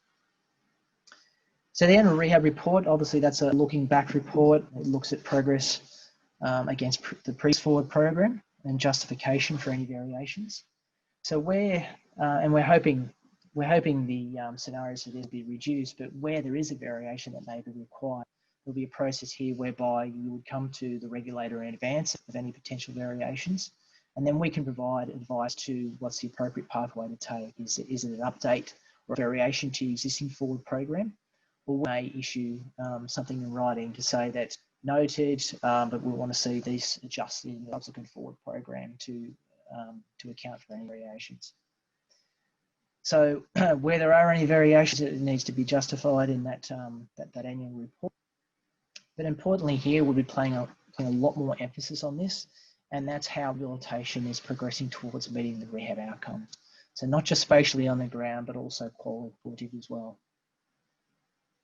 So the annual rehab report, obviously that's a looking back report. It looks at progress against the previous forward program and justification for any variations. So we're hoping the scenarios for this will be reduced, but where there is a variation that may be required, there'll be a process here whereby you would come to the regulator in advance of any potential variations, and then we can provide advice to what's the appropriate pathway to take. Is it an update or a variation to your existing forward program, or we may issue something in writing to say that noted, but we want to see these adjusted in the subsequent forward program to account for any variations. So where there are any variations, it needs to be justified in that annual report. But importantly here, we'll be putting a lot more emphasis on this, and that's how rehabilitation is progressing towards meeting the rehab outcome. So not just spatially on the ground, but also qualitative as well.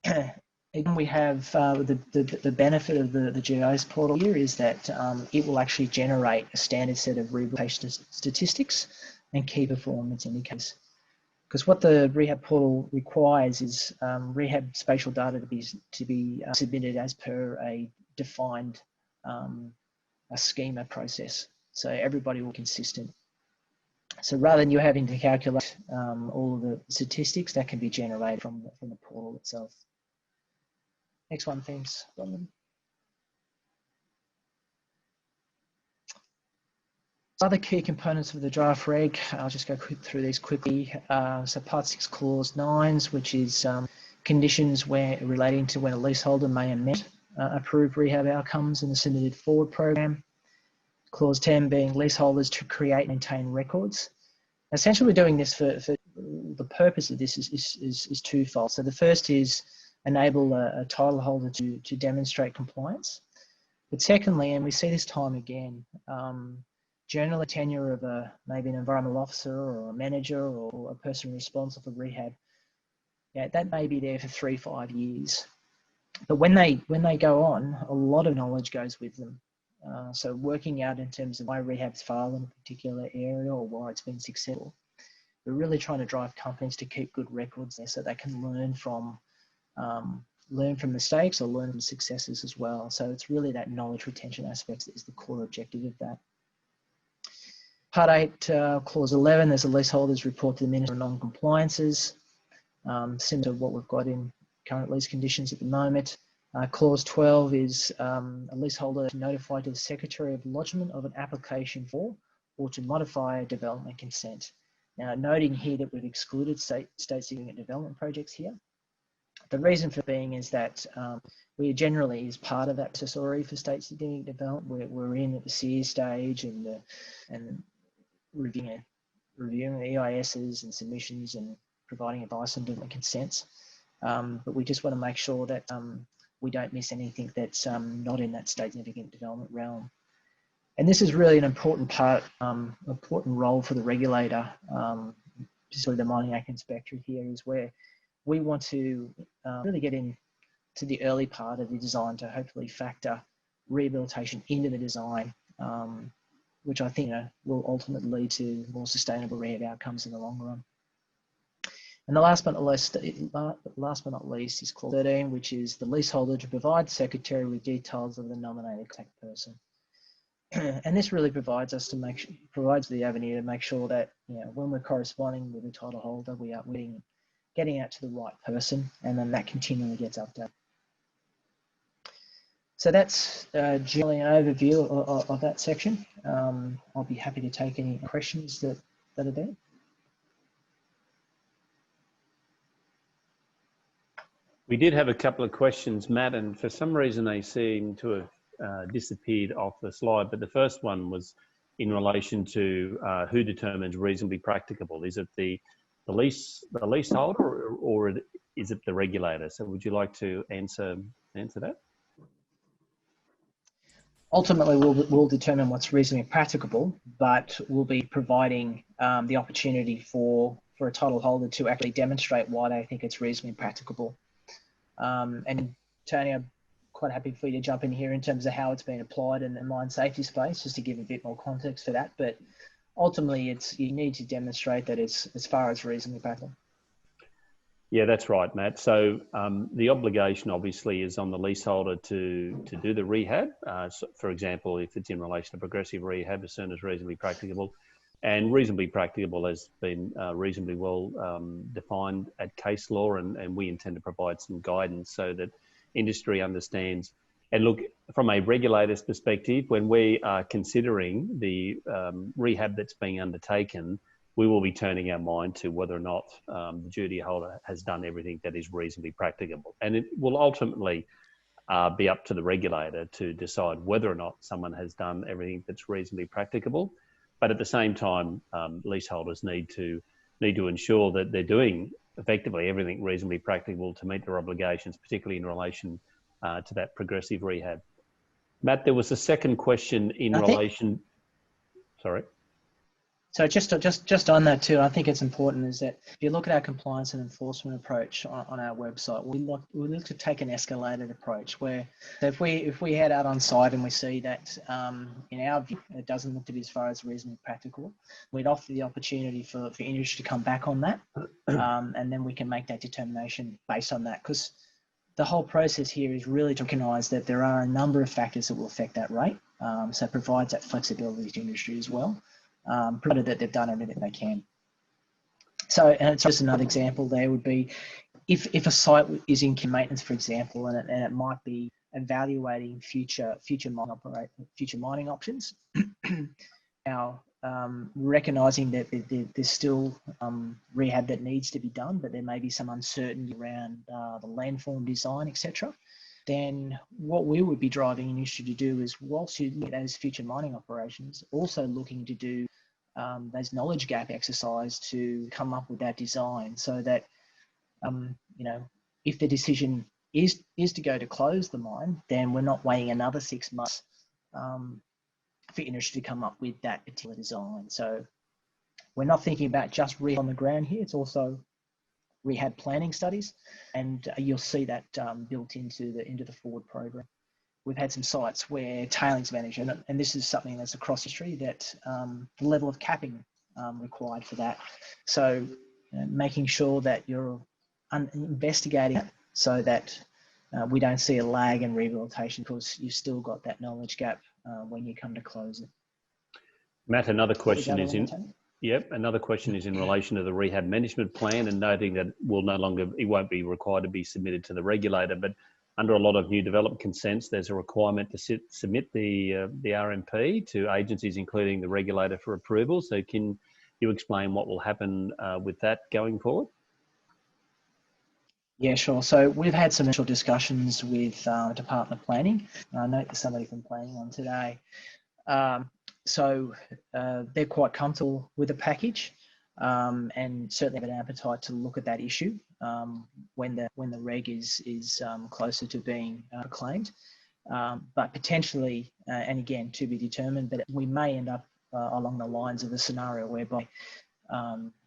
Again, we have the benefit of the GIS portal here is that it will actually generate a standard set of rehabilitation statistics and key performance indicators. Because what the rehab portal requires is rehab spatial data to be submitted as per a defined a schema process, so everybody will be consistent. So rather than you having to calculate all of the statistics, that can be generated from the portal itself. Next one, thanks, Bronwyn. Other key components of the draft reg, I'll just go through these quickly. So Part 6, Clause 9s, which is conditions relating to when a leaseholder may have met approved rehab outcomes in the submitted forward program. Clause 10 being leaseholders to create and maintain records. Essentially, we're doing this for the purpose of this is twofold. So the first is enable a title holder to demonstrate compliance. But secondly, and we see this time again, generally tenure of maybe an environmental officer or a manager or a person responsible for rehab, that may be there for 3-5 years. But when they go on, a lot of knowledge goes with them. So working out in terms of why rehab's failed in a particular area or why it's been successful, we're really trying to drive companies to keep good records there so they can learn from mistakes or learn from successes as well. So it's really that knowledge retention aspect that is the core objective of that. Part 8, Clause 11, there's a leaseholder's report to the Minister of Non-Compliances, similar to what we've got in current lease conditions at the moment. Clause 12 is a leaseholder to notify to the Secretary of lodgement of an application for or to modify a development consent. Now, noting here that we've excluded state significant development projects here. The reason for being is that we generally, as part of that process already for state significant development, we're in at the SEER stage and reviewing the EISs and submissions and providing advice on development consents. But we just want to make sure that we don't miss anything that's not in that state significant development realm. And this is really an important part, important role for the regulator, particularly the Mining Act Inspectorate here, is where we want to really get into the early part of the design to hopefully factor rehabilitation into the design, which I think will ultimately lead to more sustainable rehab outcomes in the long run. And the last but not least is clause 13, which is the leaseholder to provide the secretary with details of the nominated contact person. And this really provides the avenue to make sure that when we're corresponding with the title holder, we are getting out to the right person, and then that continually gets updated. So that's generally an overview of that section. I'll be happy to take any questions that are there. We did have a couple of questions, Matt, and for some reason they seem to have disappeared off the slide. But the first one was in relation to who determines reasonably practicable. Is it the leaseholder or is it the regulator? So would you like to answer that? Ultimately, we'll determine what's reasonably practicable, but we'll be providing the opportunity for a title holder to actually demonstrate why they think it's reasonably practicable. And Tony, I'm quite happy for you to jump in here in terms of how it's been applied in the mine safety space, just to give a bit more context for that. But ultimately, you need to demonstrate that it's as far as reasonably practical. Yeah, that's right, Matt. So the obligation obviously is on the leaseholder to do the rehab. So for example, if it's in relation to progressive rehab, as soon as reasonably practicable. And reasonably practicable has been reasonably well defined at case law, and we intend to provide some guidance so that industry understands. And look, from a regulator's perspective, when we are considering the rehab that's being undertaken, we will be turning our mind to whether or not the duty holder has done everything that is reasonably practicable. And it will ultimately be up to the regulator to decide whether or not someone has done everything that's reasonably practicable. But at the same time, leaseholders need to ensure that they're doing effectively everything reasonably practicable to meet their obligations, particularly in relation to that progressive rehab. Matt, there was a second question in relation. Sorry. So just on that too, I think it's important is that if you look at our compliance and enforcement approach on our website, we look to take an escalated approach where if we head out on site and we see that in our view it doesn't look to be as far as reasonably practical, we'd offer the opportunity for industry to come back on that, and then we can make that determination based on that, because the whole process here is really to recognise that there are a number of factors that will affect that rate, so it provides that flexibility to industry as well. Provided that they've done everything they can. So, and it's just another example there would be if a site is in maintenance, for example, and it might be evaluating future mining options. Now, recognising that there's still rehab that needs to be done, but there may be some uncertainty around the landform design, etc. Then what we would be driving industry to do is, whilst you look at those future mining operations, also looking to do those knowledge gap exercise to come up with that design, so that if the decision is to go to close the mine, then we're not waiting another 6 months for industry to come up with that particular design. So we're not thinking about just rehab on the ground here; it's also rehab planning studies, and you'll see that built into the forward program. We've had some sites where tailings management, and this is something that's across history, that the level of capping required for that. So making sure that you're investigating it so that we don't see a lag in rehabilitation, because you've still got that knowledge gap when you come to close it. Matt, another question is in. Yep, another question is in relation to the rehab management plan, and noting that it won't be required to be submitted to the regulator, but under a lot of new development consents, there's a requirement to submit the RMP to agencies, including the regulator, for approval. So can you explain what will happen with that going forward? Yeah, sure. So we've had some initial discussions with Department of Planning. I note there's somebody from Planning on today. So they're quite comfortable with the package, and certainly have an appetite to look at that issue when the reg is closer to being proclaimed. But potentially, and again to be determined, but we may end up along the lines of a scenario whereby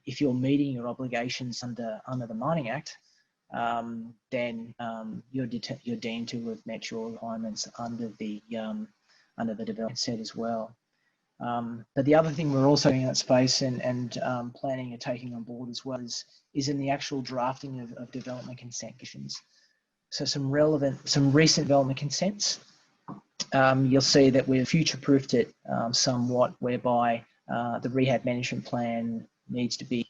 if you're meeting your obligations under the Mining Act, then you're deemed to have met your requirements under the development consent as well. But the other thing we're also doing in that space and planning and taking on board as well is in the actual drafting of development consent conditions. So some recent development consents, you'll see that we've future-proofed it somewhat, whereby the rehab management plan needs to be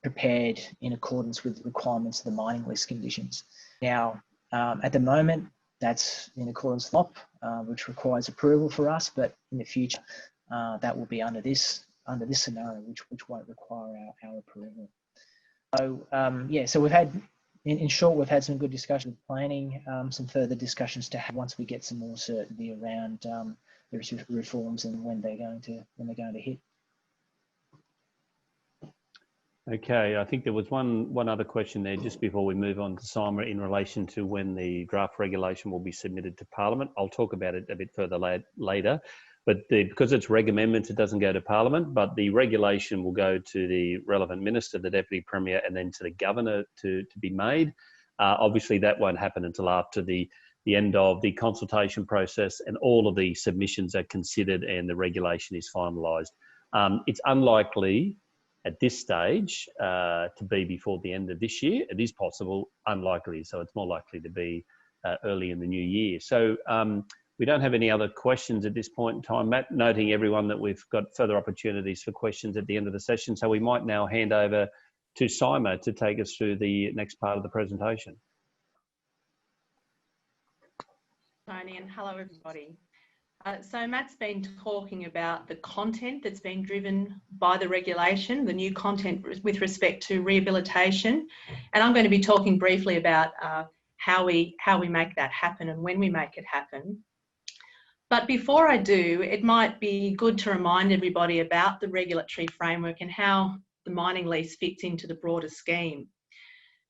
prepared in accordance with the requirements of the mining lease conditions. Now, at the moment, that's in accordance with LOP, which requires approval for us, but in the future, that will be under this scenario, which won't require our approval. So so we've had, in short, we've had some good discussion with planning, some further discussions to have once we get some more certainty around the reforms and when they're going to hit. Okay, I think there was one other question there just before we move on to Simon in relation to when the draft regulation will be submitted to Parliament. I'll talk about it a bit further later, but because it's reg amendments, it doesn't go to Parliament, but the regulation will go to the relevant minister, the Deputy Premier, and then to the Governor to be made. Obviously, that won't happen until after the end of the consultation process and all of the submissions are considered and the regulation is finalised. It's unlikely at this stage to be before the end of this year. It is possible, unlikely, so it's more likely to be early in the new year. So we don't have any other questions at this point in time, Matt, noting everyone that we've got further opportunities for questions at the end of the session. So we might now hand over to Simon to take us through the next part of the presentation. Tony, and hello everybody. So Matt's been talking about the content that's being driven by the regulation, the new content with respect to rehabilitation, and I'm going to be talking briefly about how we make that happen and when we make it happen. But before I do, it might be good to remind everybody about the regulatory framework and how the mining lease fits into the broader scheme.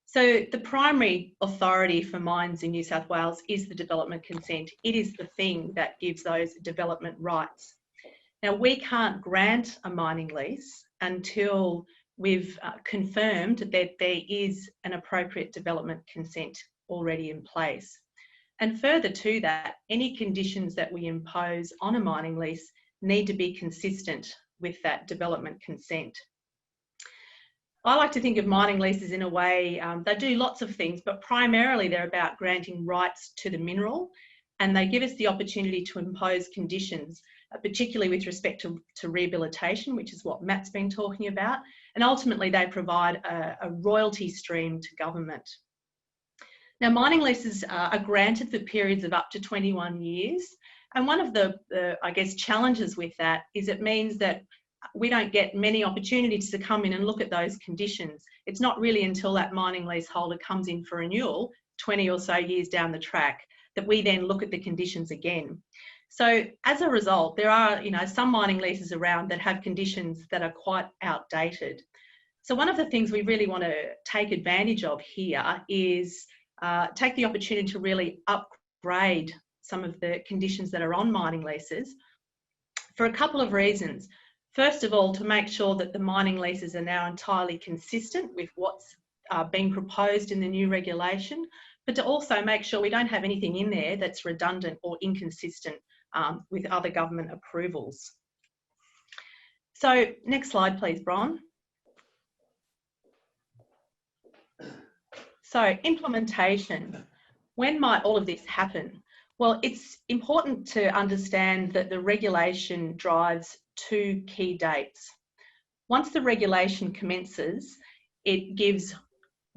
So the primary authority for mines in New South Wales is the development consent. It is the thing that gives those development rights. Now, we can't grant a mining lease until we've confirmed that there is an appropriate development consent already in place. And further to that, any conditions that we impose on a mining lease need to be consistent with that development consent. I like to think of mining leases in a way, they do lots of things, but primarily they're about granting rights to the mineral, and they give us the opportunity to impose conditions, particularly with respect to rehabilitation, which is what Matt's been talking about, and ultimately they provide a royalty stream to government. Now, mining leases are granted for periods of up to 21 years, and one of the I guess, challenges with that is it means that we don't get many opportunities to come in and look at those conditions. It's not really until that mining lease holder comes in for renewal 20 or so years down the track that we then look at the conditions again. So as a result, there are some mining leases around that have conditions that are quite outdated. So one of the things we really want to take advantage of here is take the opportunity to really upgrade some of the conditions that are on mining leases for a couple of reasons. First of all, to make sure that the mining leases are now entirely consistent with what's being proposed in the new regulation, but to also make sure we don't have anything in there that's redundant or inconsistent with other government approvals. So next slide, please, Bron. So implementation. When might all of this happen? Well, it's important to understand that the regulation drives two key dates. Once the regulation commences, it gives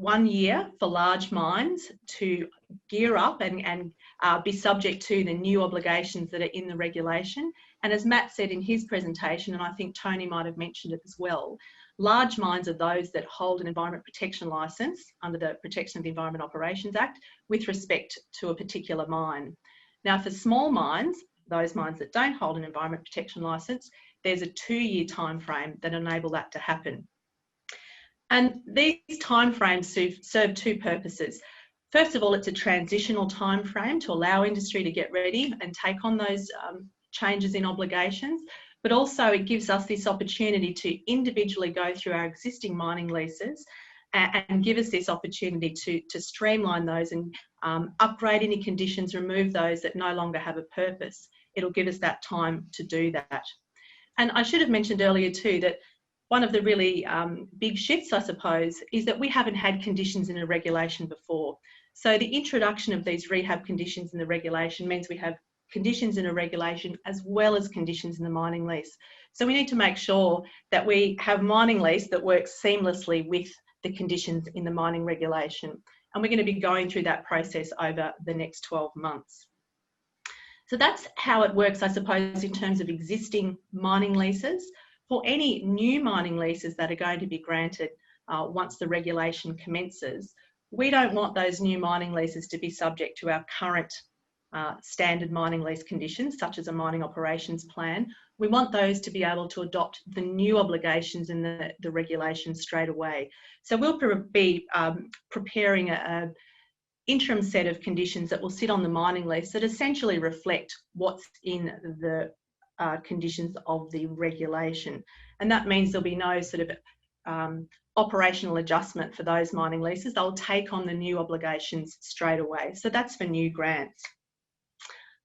1 year for large mines to gear up and be subject to the new obligations that are in the regulation. And as Matt said in his presentation, and I think Tony might have mentioned it as well, large mines are those that hold an environment protection licence under the Protection of the Environment Operations Act with respect to a particular mine. Now, for small mines, those mines that don't hold an environment protection licence, there's a 2-year time frame that enable that to happen. And these timeframes serve two purposes. First of all, it's a transitional timeframe to allow industry to get ready and take on those changes in obligations, but also it gives us this opportunity to individually go through our existing mining leases and give us this opportunity to streamline those and upgrade any conditions, remove those that no longer have a purpose. It'll give us that time to do that. And I should have mentioned earlier too that one of the really big shifts, I suppose, is that we haven't had conditions in a regulation before. So the introduction of these rehab conditions in the regulation means we have conditions in a regulation as well as conditions in the mining lease. So we need to make sure that we have mining lease that works seamlessly with the conditions in the mining regulation. And we're going to be going through that process over the next 12 months. So that's how it works, I suppose, in terms of existing mining leases. For any new mining leases that are going to be granted once the regulation commences, we don't want those new mining leases to be subject to our current standard mining lease conditions, such as a mining operations plan. We want those to be able to adopt the new obligations in the regulation straight away. So we'll be preparing an interim set of conditions that will sit on the mining lease that essentially reflect what's in the conditions of the regulation. And that means there'll be no sort of operational adjustment for those mining leases. They'll take on the new obligations straight away. So that's for new grants.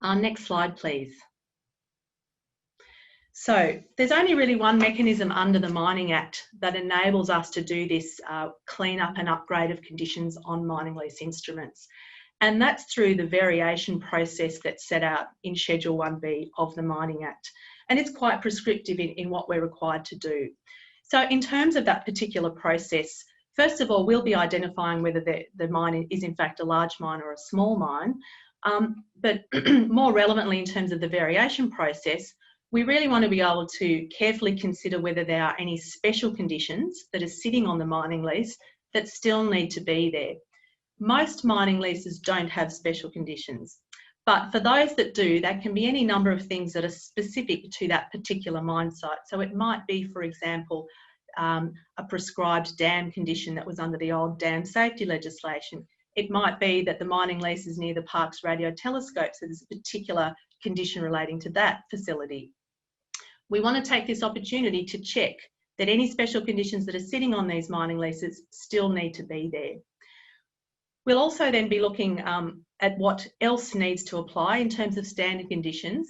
Next slide, please. So there's only really one mechanism under the Mining Act that enables us to do this clean up and upgrade of conditions on mining lease instruments. And that's through the variation process that's set out in Schedule 1B of the Mining Act. And it's quite prescriptive in what we're required to do. So in terms of that particular process, first of all, we'll be identifying whether the mine is in fact a large mine or a small mine. But more relevantly in terms of the variation process, we really want to be able to carefully consider whether there are any special conditions that are sitting on the mining lease that still need to be there. Most mining leases don't have special conditions, but for those that do, that can be any number of things that are specific to that particular mine site. So it might be, for example, a prescribed dam condition that was under the old dam safety legislation. It might be that the mining lease is near the Parkes radio telescope, so there's a particular condition relating to that facility. We want to take this opportunity to check that any special conditions that are sitting on these mining leases still need to be there. We'll also then be looking at what else needs to apply in terms of standard conditions.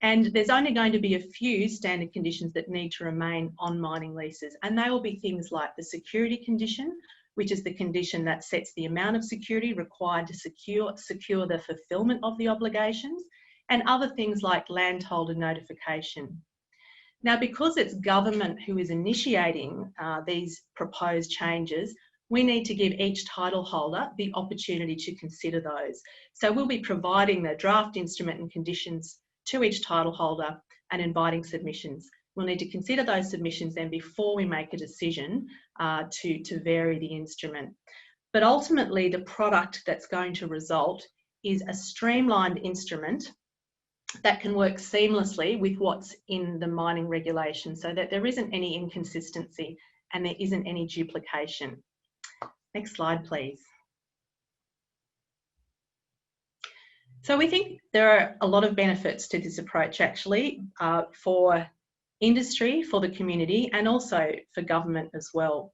And there's only going to be a few standard conditions that need to remain on mining leases. And they will be things like the security condition, which is the condition that sets the amount of security required to secure the fulfilment of the obligations, and other things like landholder notification. Now, because it's government who is initiating these proposed changes, we need to give each title holder the opportunity to consider those. So we'll be providing the draft instrument and conditions to each title holder and inviting submissions. We'll need to consider those submissions then before we make a decision to vary the instrument. But ultimately, the product that's going to result is a streamlined instrument that can work seamlessly with what's in the mining regulation, so that there isn't any inconsistency and there isn't any duplication. Next slide, please. So we think there are a lot of benefits to this approach actually for industry, for the community, and also for government as well.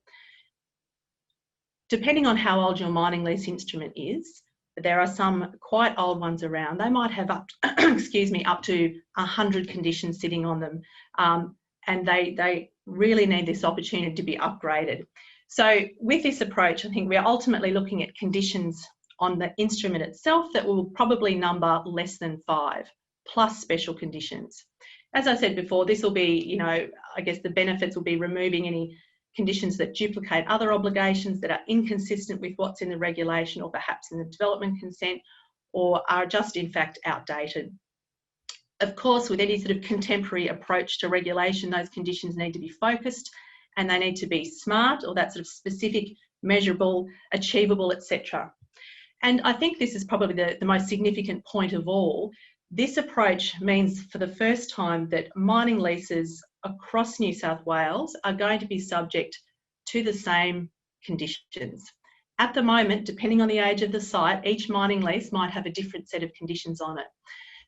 Depending on how old your mining lease instrument is, there are some quite old ones around. They might have up to 100 conditions sitting on them, and they really need this opportunity to be upgraded. So with this approach, I think we're ultimately looking at conditions on the instrument itself that will probably number less than 5, plus special conditions. As I said before, this will be, I guess the benefits will be removing any conditions that duplicate other obligations, that are inconsistent with what's in the regulation or perhaps in the development consent, or are just in fact outdated. Of course, with any sort of contemporary approach to regulation, those conditions need to be focused and they need to be smart, or that sort of specific, measurable, achievable, etc. And I think this is probably the most significant point of all. This approach means for the first time that mining leases across New South Wales are going to be subject to the same conditions. At the moment, depending on the age of the site, each mining lease might have a different set of conditions on it.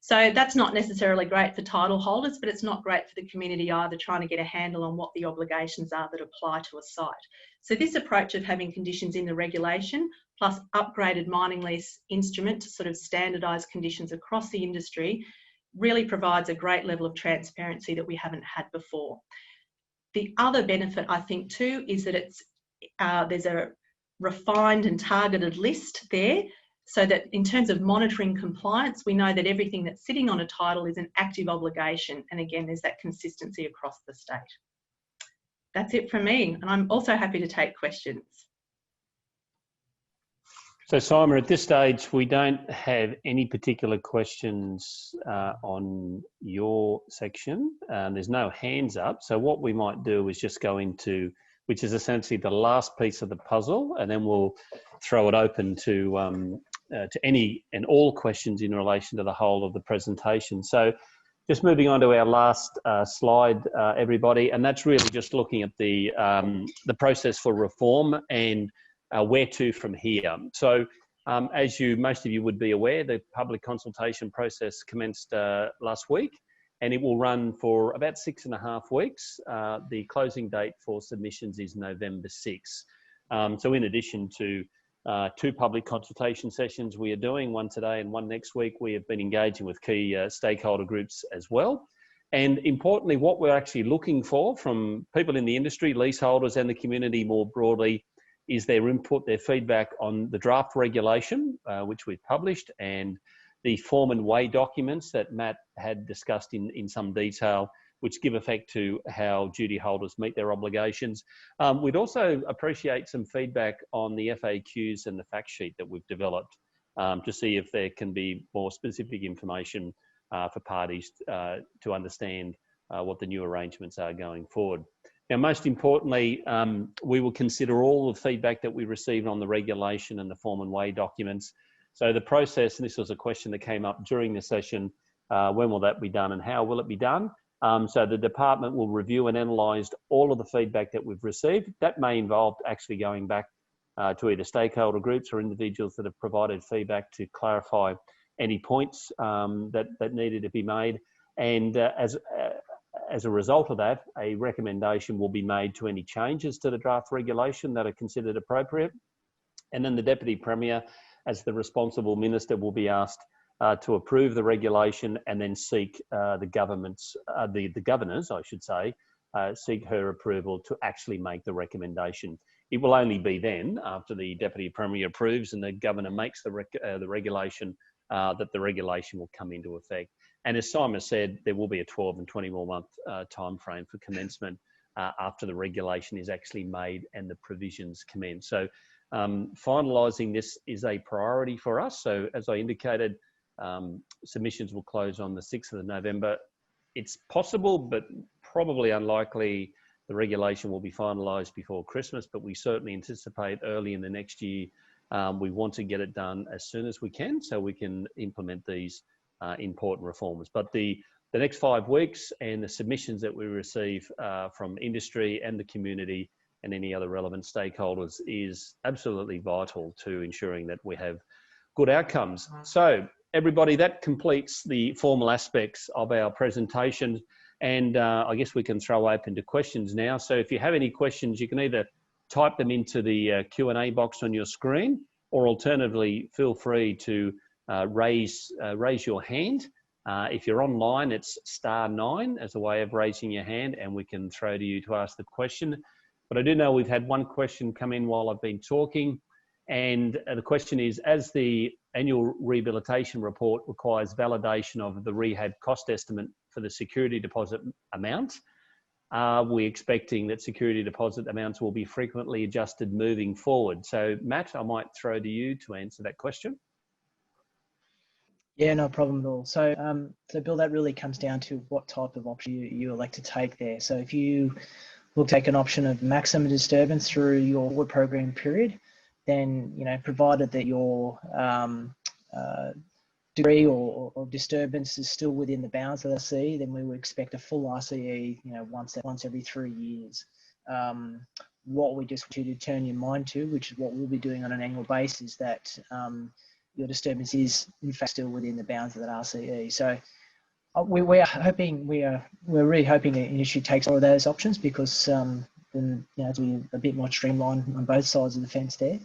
So that's not necessarily great for title holders, but it's not great for the community either, trying to get a handle on what the obligations are that apply to a site. So this approach of having conditions in the regulation plus upgraded mining lease instrument to sort of standardise conditions across the industry really provides a great level of transparency that we haven't had before. The other benefit, I think, too, is that there's a refined and targeted list there, so that in terms of monitoring compliance, we know that everything that's sitting on a title is an active obligation. And again, there's that consistency across the state. That's it from me. And I'm also happy to take questions. So Simon, at this stage, we don't have any particular questions on your section. There's no hands up. So what we might do is just go into, which is essentially the last piece of the puzzle, and then we'll throw it open to any and all questions in relation to the whole of the presentation. So just moving on to our last slide, everybody, and that's really just looking at the process for reform and where to from here. So as most of you would be aware, the public consultation process commenced last week, and it will run for about 6.5 weeks. The closing date for submissions is November 6th. So in addition to 2 public consultation sessions we are doing, one today and one next week, we have been engaging with key stakeholder groups as well. And importantly, what we're actually looking for from people in the industry, leaseholders and the community more broadly, is their input, their feedback on the draft regulation, which we've published, and the form and way documents that Matt had discussed in some detail, which give effect to how duty holders meet their obligations. We'd also appreciate some feedback on the FAQs and the fact sheet that we've developed to see if there can be more specific information for parties to understand what the new arrangements are going forward. Now, most importantly, we will consider all the feedback that we received on the regulation and the form and way documents. So the process, and this was a question that came up during the session, when will that be done and how will it be done? So the department will review and analyse all of the feedback that we've received. That may involve actually going back to either stakeholder groups or individuals that have provided feedback to clarify any points that needed to be made. And as a result of that, a recommendation will be made to any changes to the draft regulation that are considered appropriate. And then the Deputy Premier, as the responsible minister, will be asked to approve the regulation and then seek the governors, I should say, seek her approval to actually make the recommendation. It will only be then, after the Deputy Premier approves and the Governor makes the regulation, that the regulation will come into effect. And as Simon said, there will be a 12 and 24 month time frame for commencement after the regulation is actually made and the provisions commence. So finalising this is a priority for us. So as I indicated, submissions will close on the 6th of November. It's possible, but probably unlikely, the regulation will be finalised before Christmas, but we certainly anticipate early in the next year. We want to get it done as soon as we can so we can implement these important reforms. But the next 5 weeks and the submissions that we receive from industry and the community and any other relevant stakeholders is absolutely vital to ensuring that we have good outcomes. So everybody, that completes the formal aspects of our presentation, and I guess we can throw open to questions now. So if you have any questions, you can either type them into the Q&A box on your screen, or alternatively, feel free to raise your hand. If you're online, it's *9 as a way of raising your hand, and we can throw to you to ask the question. But I do know we've had one question come in while I've been talking, and the question is, as the annual rehabilitation report requires validation of the rehab cost estimate for the security deposit amount, are we expecting that security deposit amounts will be frequently adjusted moving forward? So Matt, I might throw to you to answer that question. Yeah, no problem at all. So, Bill, that really comes down to what type of option you elect to take there. So if you will take an option of maximum disturbance through your forward program period, then, provided that your degree or disturbance is still within the bounds of the RCE, then we would expect a full RCE, once every 3 years. What we just want you to turn your mind to, which is what we'll be doing on an annual basis, is that your disturbance is in fact still within the bounds of that RCE. So we're really hoping the industry takes all of those options, because then it'll be a bit more streamlined on both sides of the fence there.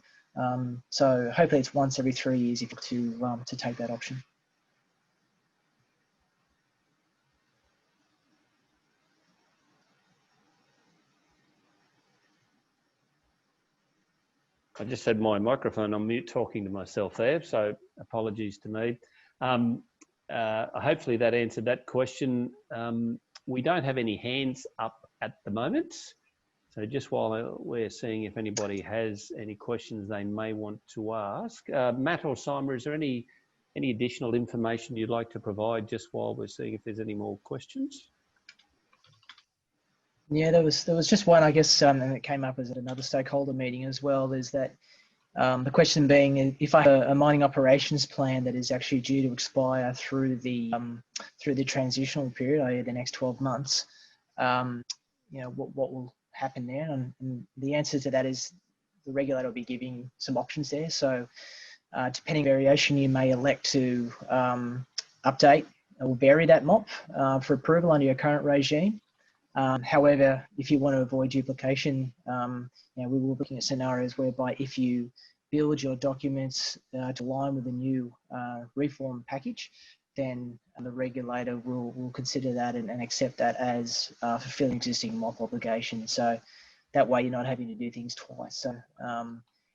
So hopefully it's once every 3 years if to take that option. I just had my microphone on mute talking to myself there, so apologies to me. Hopefully that answered that question. We don't have any hands up at the moment. So just while we're seeing if anybody has any questions they may want to ask. Matt or Simon, is there any additional information you'd like to provide just while we're seeing if there's any more questions? Yeah, there was just one, I guess, and it came up as at another stakeholder meeting as well, is that the question being, if I have a mining operations plan that is actually due to expire through the transitional period, i.e. the next 12 months, what will happen there? And the answer to that is the regulator will be giving some options there. So depending on variation, you may elect to update or vary that MOP for approval under your current regime. However, if you want to avoid duplication, we will be looking at scenarios whereby if you build your documents to align with the new reform package, then the regulator will consider that and accept that as fulfilling existing MOP obligations. So that way you're not having to do things twice. So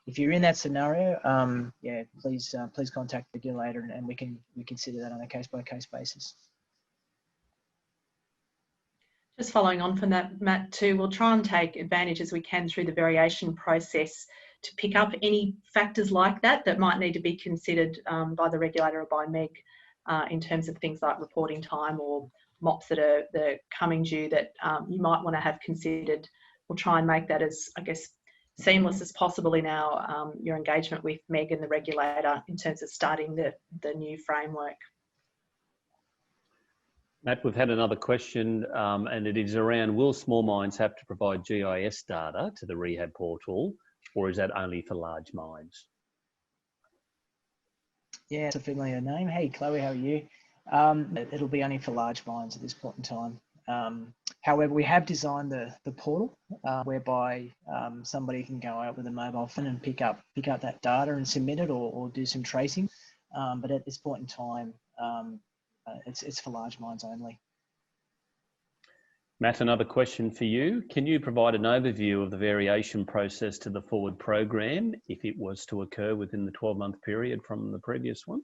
if you're in that scenario, please contact the regulator and we can consider that on a case-by-case basis. Just following on from that, Matt, too, we'll try and take advantage as we can through the variation process to pick up any factors like that might need to be considered by the regulator or by MEG in terms of things like reporting time or MOPs that are coming due that you might want to have considered. We'll try and make that as, I guess, seamless as possible in our your engagement with MEG and the regulator in terms of starting the new framework. Matt, we've had another question, and it is around, will small mines have to provide GIS data to the Rehab portal, or is that only for large mines? Yeah, it's a familiar name. Hey, Chloe, how are you? It'll be only for large mines at this point in time. However, we have designed the portal whereby somebody can go out with a mobile phone and pick up that data and submit it or do some tracing. But at this point in time, it's for large mines only. Matt, another question for you. Can you provide an overview of the variation process to the forward program if it was to occur within the 12-month period from the previous one?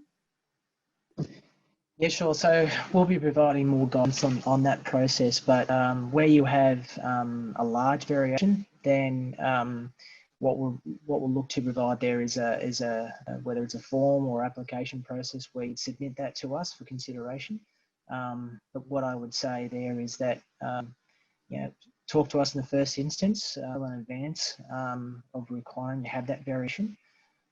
Yeah, sure. So we'll be providing more guidance on that process, but where you have a large variation, then what we'll look to provide there is whether it's a form or application process where you'd submit that to us for consideration. But what I would say there is that talk to us in the first instance in advance of requiring to have that variation,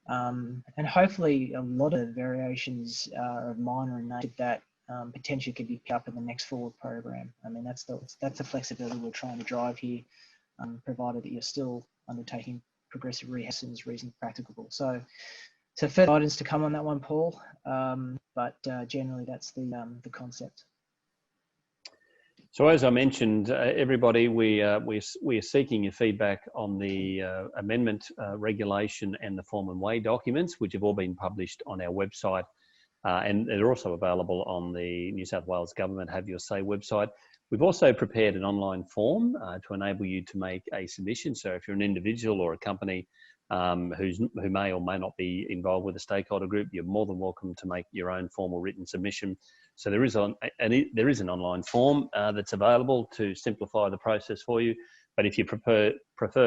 and hopefully a lot of the variations are minor in nature that potentially could be picked up in the next forward program. I mean, that's the flexibility we're trying to drive here, provided that you're still undertaking progressive rehab as reasonably practicable. So further guidance to come on that one, Paul. But generally, that's the concept. So as I mentioned, everybody, we are seeking your feedback on the amendment regulation and the form and way documents, which have all been published on our website, and they're also available on the New South Wales Government Have Your Say website. We've also prepared an online form to enable you to make a submission. So if you're an individual or a company who may or may not be involved with a stakeholder group, you're more than welcome to make your own formal written submission. So there is an online form that's available to simplify the process for you. But if you prefer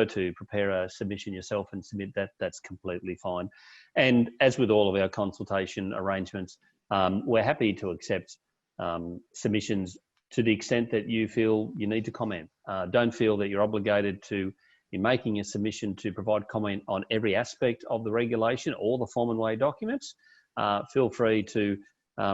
to prepare a submission yourself and submit that, that's completely fine. And as with all of our consultation arrangements, we're happy to accept submissions to the extent that you feel you need to comment. Don't feel that you're obligated to, in making a submission, to provide comment on every aspect of the regulation or the form and way documents. Feel free to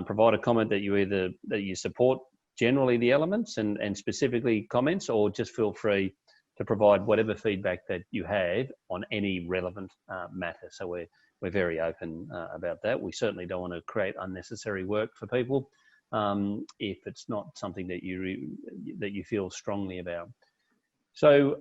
provide a comment that you support generally the elements and specifically comments, or just feel free to provide whatever feedback that you have on any relevant matter. So we're very open about that. We certainly don't want to create unnecessary work for people if it's not something that you feel strongly about. So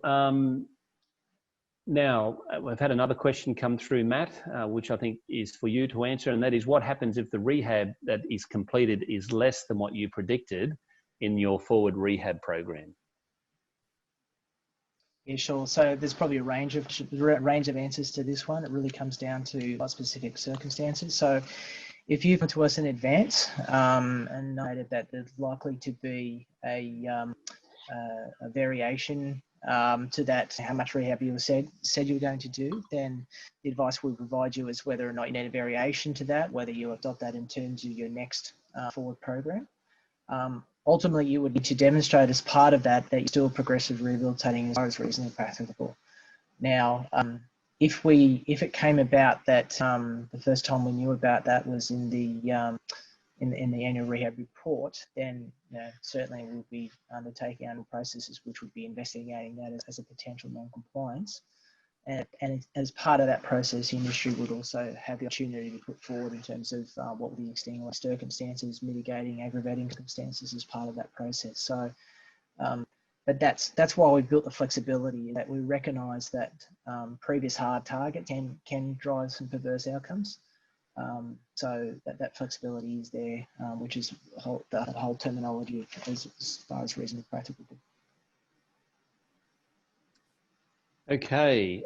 now we've had another question come through, Matt, which I think is for you to answer, and that is, what happens if the rehab that is completed is less than what you predicted in your forward rehab program? Yeah, sure. So there's probably a range of answers to this one. It really comes down to specific circumstances. So if you come to us in advance and noted that there's likely to be a variation to that, how much rehab you said you were going to do, then the advice we provide you is whether or not you need a variation to that, whether you adopt that in terms of your next forward program. Ultimately, you would need to demonstrate as part of that you're still progressive rehabilitating as far as reasonably practicable. Now, if it came about that the first time we knew about that was in the annual rehab report, then certainly we'll be undertaking annual processes which would be investigating that as a potential non-compliance. And as part of that process, the industry would also have the opportunity to put forward in terms of what were the extenuating circumstances, mitigating, aggravating circumstances as part of that process. So, but that's why we built the flexibility, that we recognise that previous hard target can drive some perverse outcomes. So that flexibility is there, which is the whole terminology as far as reasonably practicable. Okay,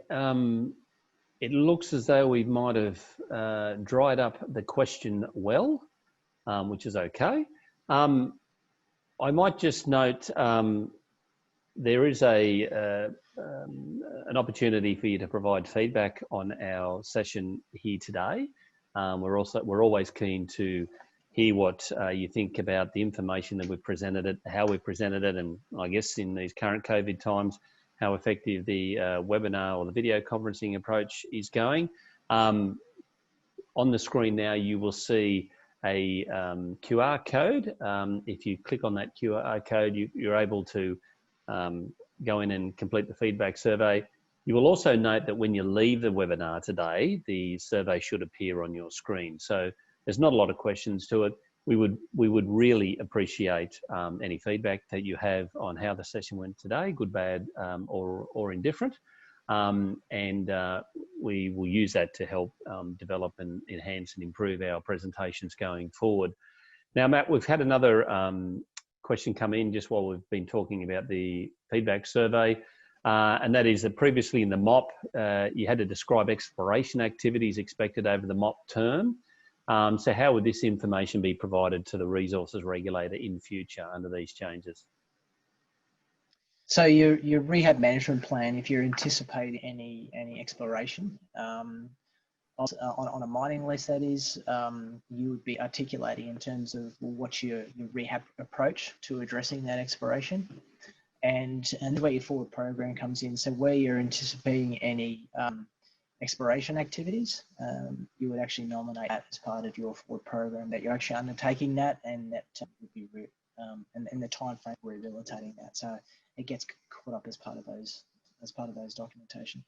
it looks as though we might have dried up the question well, which is okay. I might just note there is an opportunity for you to provide feedback on our session here today. We're always keen to hear what you think about the information that we've presented, how we presented it, and I guess in these current COVID times, how effective the webinar or the video conferencing approach is going. On the screen now, you will see a QR code. If you click on that QR code, you're able to go in and complete the feedback survey. You will also note that when you leave the webinar today, the survey should appear on your screen. So there's not a lot of questions to it. We would really appreciate any feedback that you have on how the session went today, good, bad, or indifferent. And we will use that to help develop and enhance and improve our presentations going forward. Now, Matt, we've had another question come in just while we've been talking about the feedback survey. And that is that previously in the MOP, you had to describe exploration activities expected over the MOP term. So how would this information be provided to the resources regulator in future under these changes? So your rehab management plan, if you're anticipating any exploration on a mining lease, that is, you would be articulating in terms of what's your rehab approach to addressing that exploration, and where your forward program comes in. So where you're anticipating any exploration activities, you would actually nominate that as part of your forward program, that you're actually undertaking that, and that would be and the time frame for rehabilitating that. So it gets caught up as part of those documentation.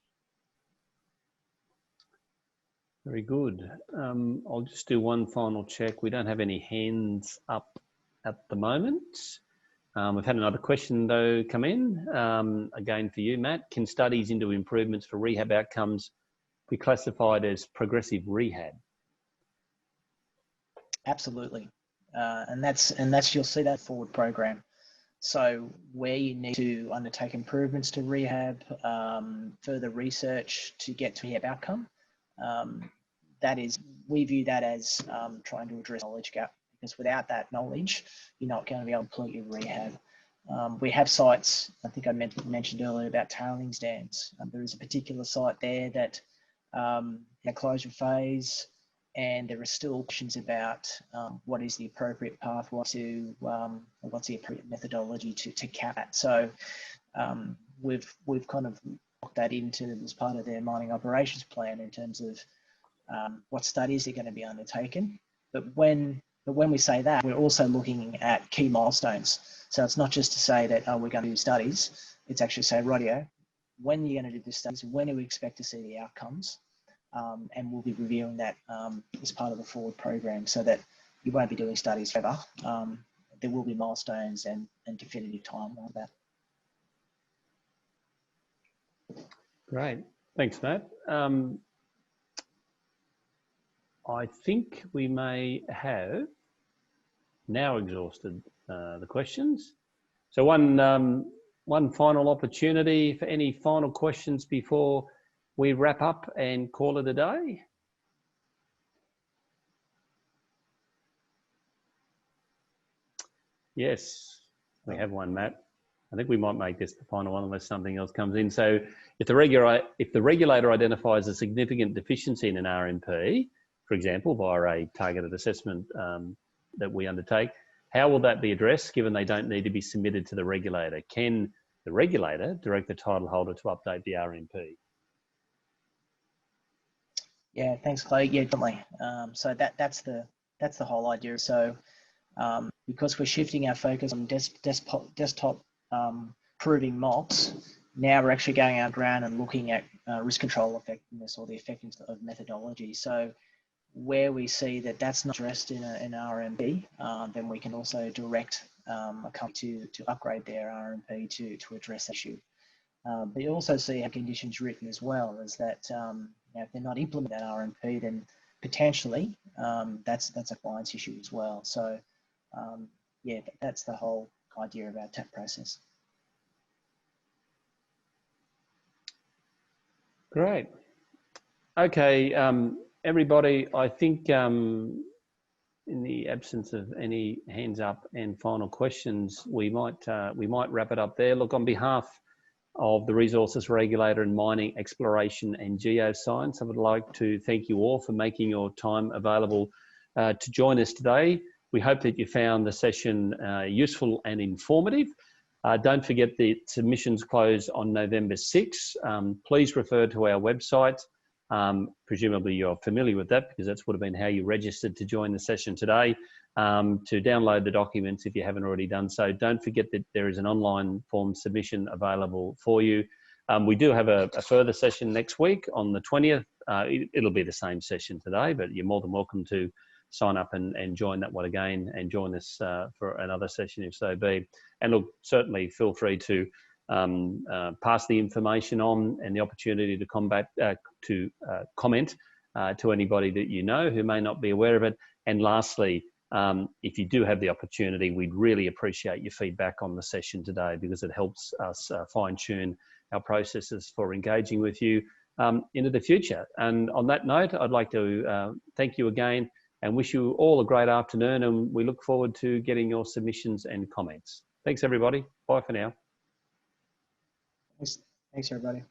Very good. I'll just do one final check. We don't have any hands up at the moment. We've had another question though come in, again for you, Matt. Can studies into improvements for rehab outcomes be classified as progressive rehab? Absolutely, and that's you'll see that forward program. So where you need to undertake improvements to rehab, further research to get to rehab outcome, we view that as trying to address knowledge gap, because without that knowledge, you're not going to be able to completely rehab. We have sites, I think I mentioned earlier about tailings dams. There is a particular site there that in a closure phase, and there are still questions about what is the appropriate pathway to, what's the appropriate methodology to cap that. So we've kind of locked that into as part of their mining operations plan in terms of what studies are going to be undertaken. But when we say that, we're also looking at key milestones. So it's not just to say that, oh, we're going to do studies. It's actually say, rightio, when are you going to do the studies? When do we expect to see the outcomes? And we'll be reviewing that as part of the forward program, so that you won't be doing studies forever. There will be milestones and definitive timeline of that. Great, thanks, Matt. I think we may have now exhausted the questions. So one final opportunity for any final questions before we wrap up and call it a day. Yes, we have one, Matt. I think we might make this the final one unless something else comes in. So if the regulator identifies a significant deficiency in an RMP, for example, via a targeted assessment that we undertake, how will that be addressed, given they don't need to be submitted to the regulator? Can the regulator direct the title holder to update the RMP? Yeah, thanks, Clay. Yeah, definitely. So that's the whole idea. So because we're shifting our focus on desktop proving mocks, now we're actually going out ground and looking at risk control effectiveness, or the effectiveness of methodology. So where we see that that's not addressed in an RMP, then we can also direct a company to upgrade their RMP to address that issue. But you also see how conditions written as well, is that if they're not implementing that RMP, then potentially that's a client's issue as well. So yeah, that's the whole idea of our TAP process. Great. Okay, everybody, I think in the absence of any hands up and final questions, we might wrap it up there. Look, on behalf of the Resources Regulator in Mining, Exploration and Geoscience, I would like to thank you all for making your time available to join us today. We hope that you found the session useful and informative. Don't forget that submissions close on November 6. Please refer to our website. Presumably you're familiar with that, because that's would have been how you registered to join the session today, to download the documents if you haven't already done so. Don't forget that there is an online form submission available for you. We do have a further session next week on the 20th. It'll be the same session today, but you're more than welcome to sign up and join that one again, and join us for another session if so be. And look, certainly feel free to pass the information on and the opportunity to comment to anybody that you know who may not be aware of it. And lastly, if you do have the opportunity, we'd really appreciate your feedback on the session today, because it helps us fine-tune our processes for engaging with you into the future. And on that note, I'd like to thank you again and wish you all a great afternoon, and we look forward to getting your submissions and comments. Thanks, everybody. Bye for now. Thanks, everybody.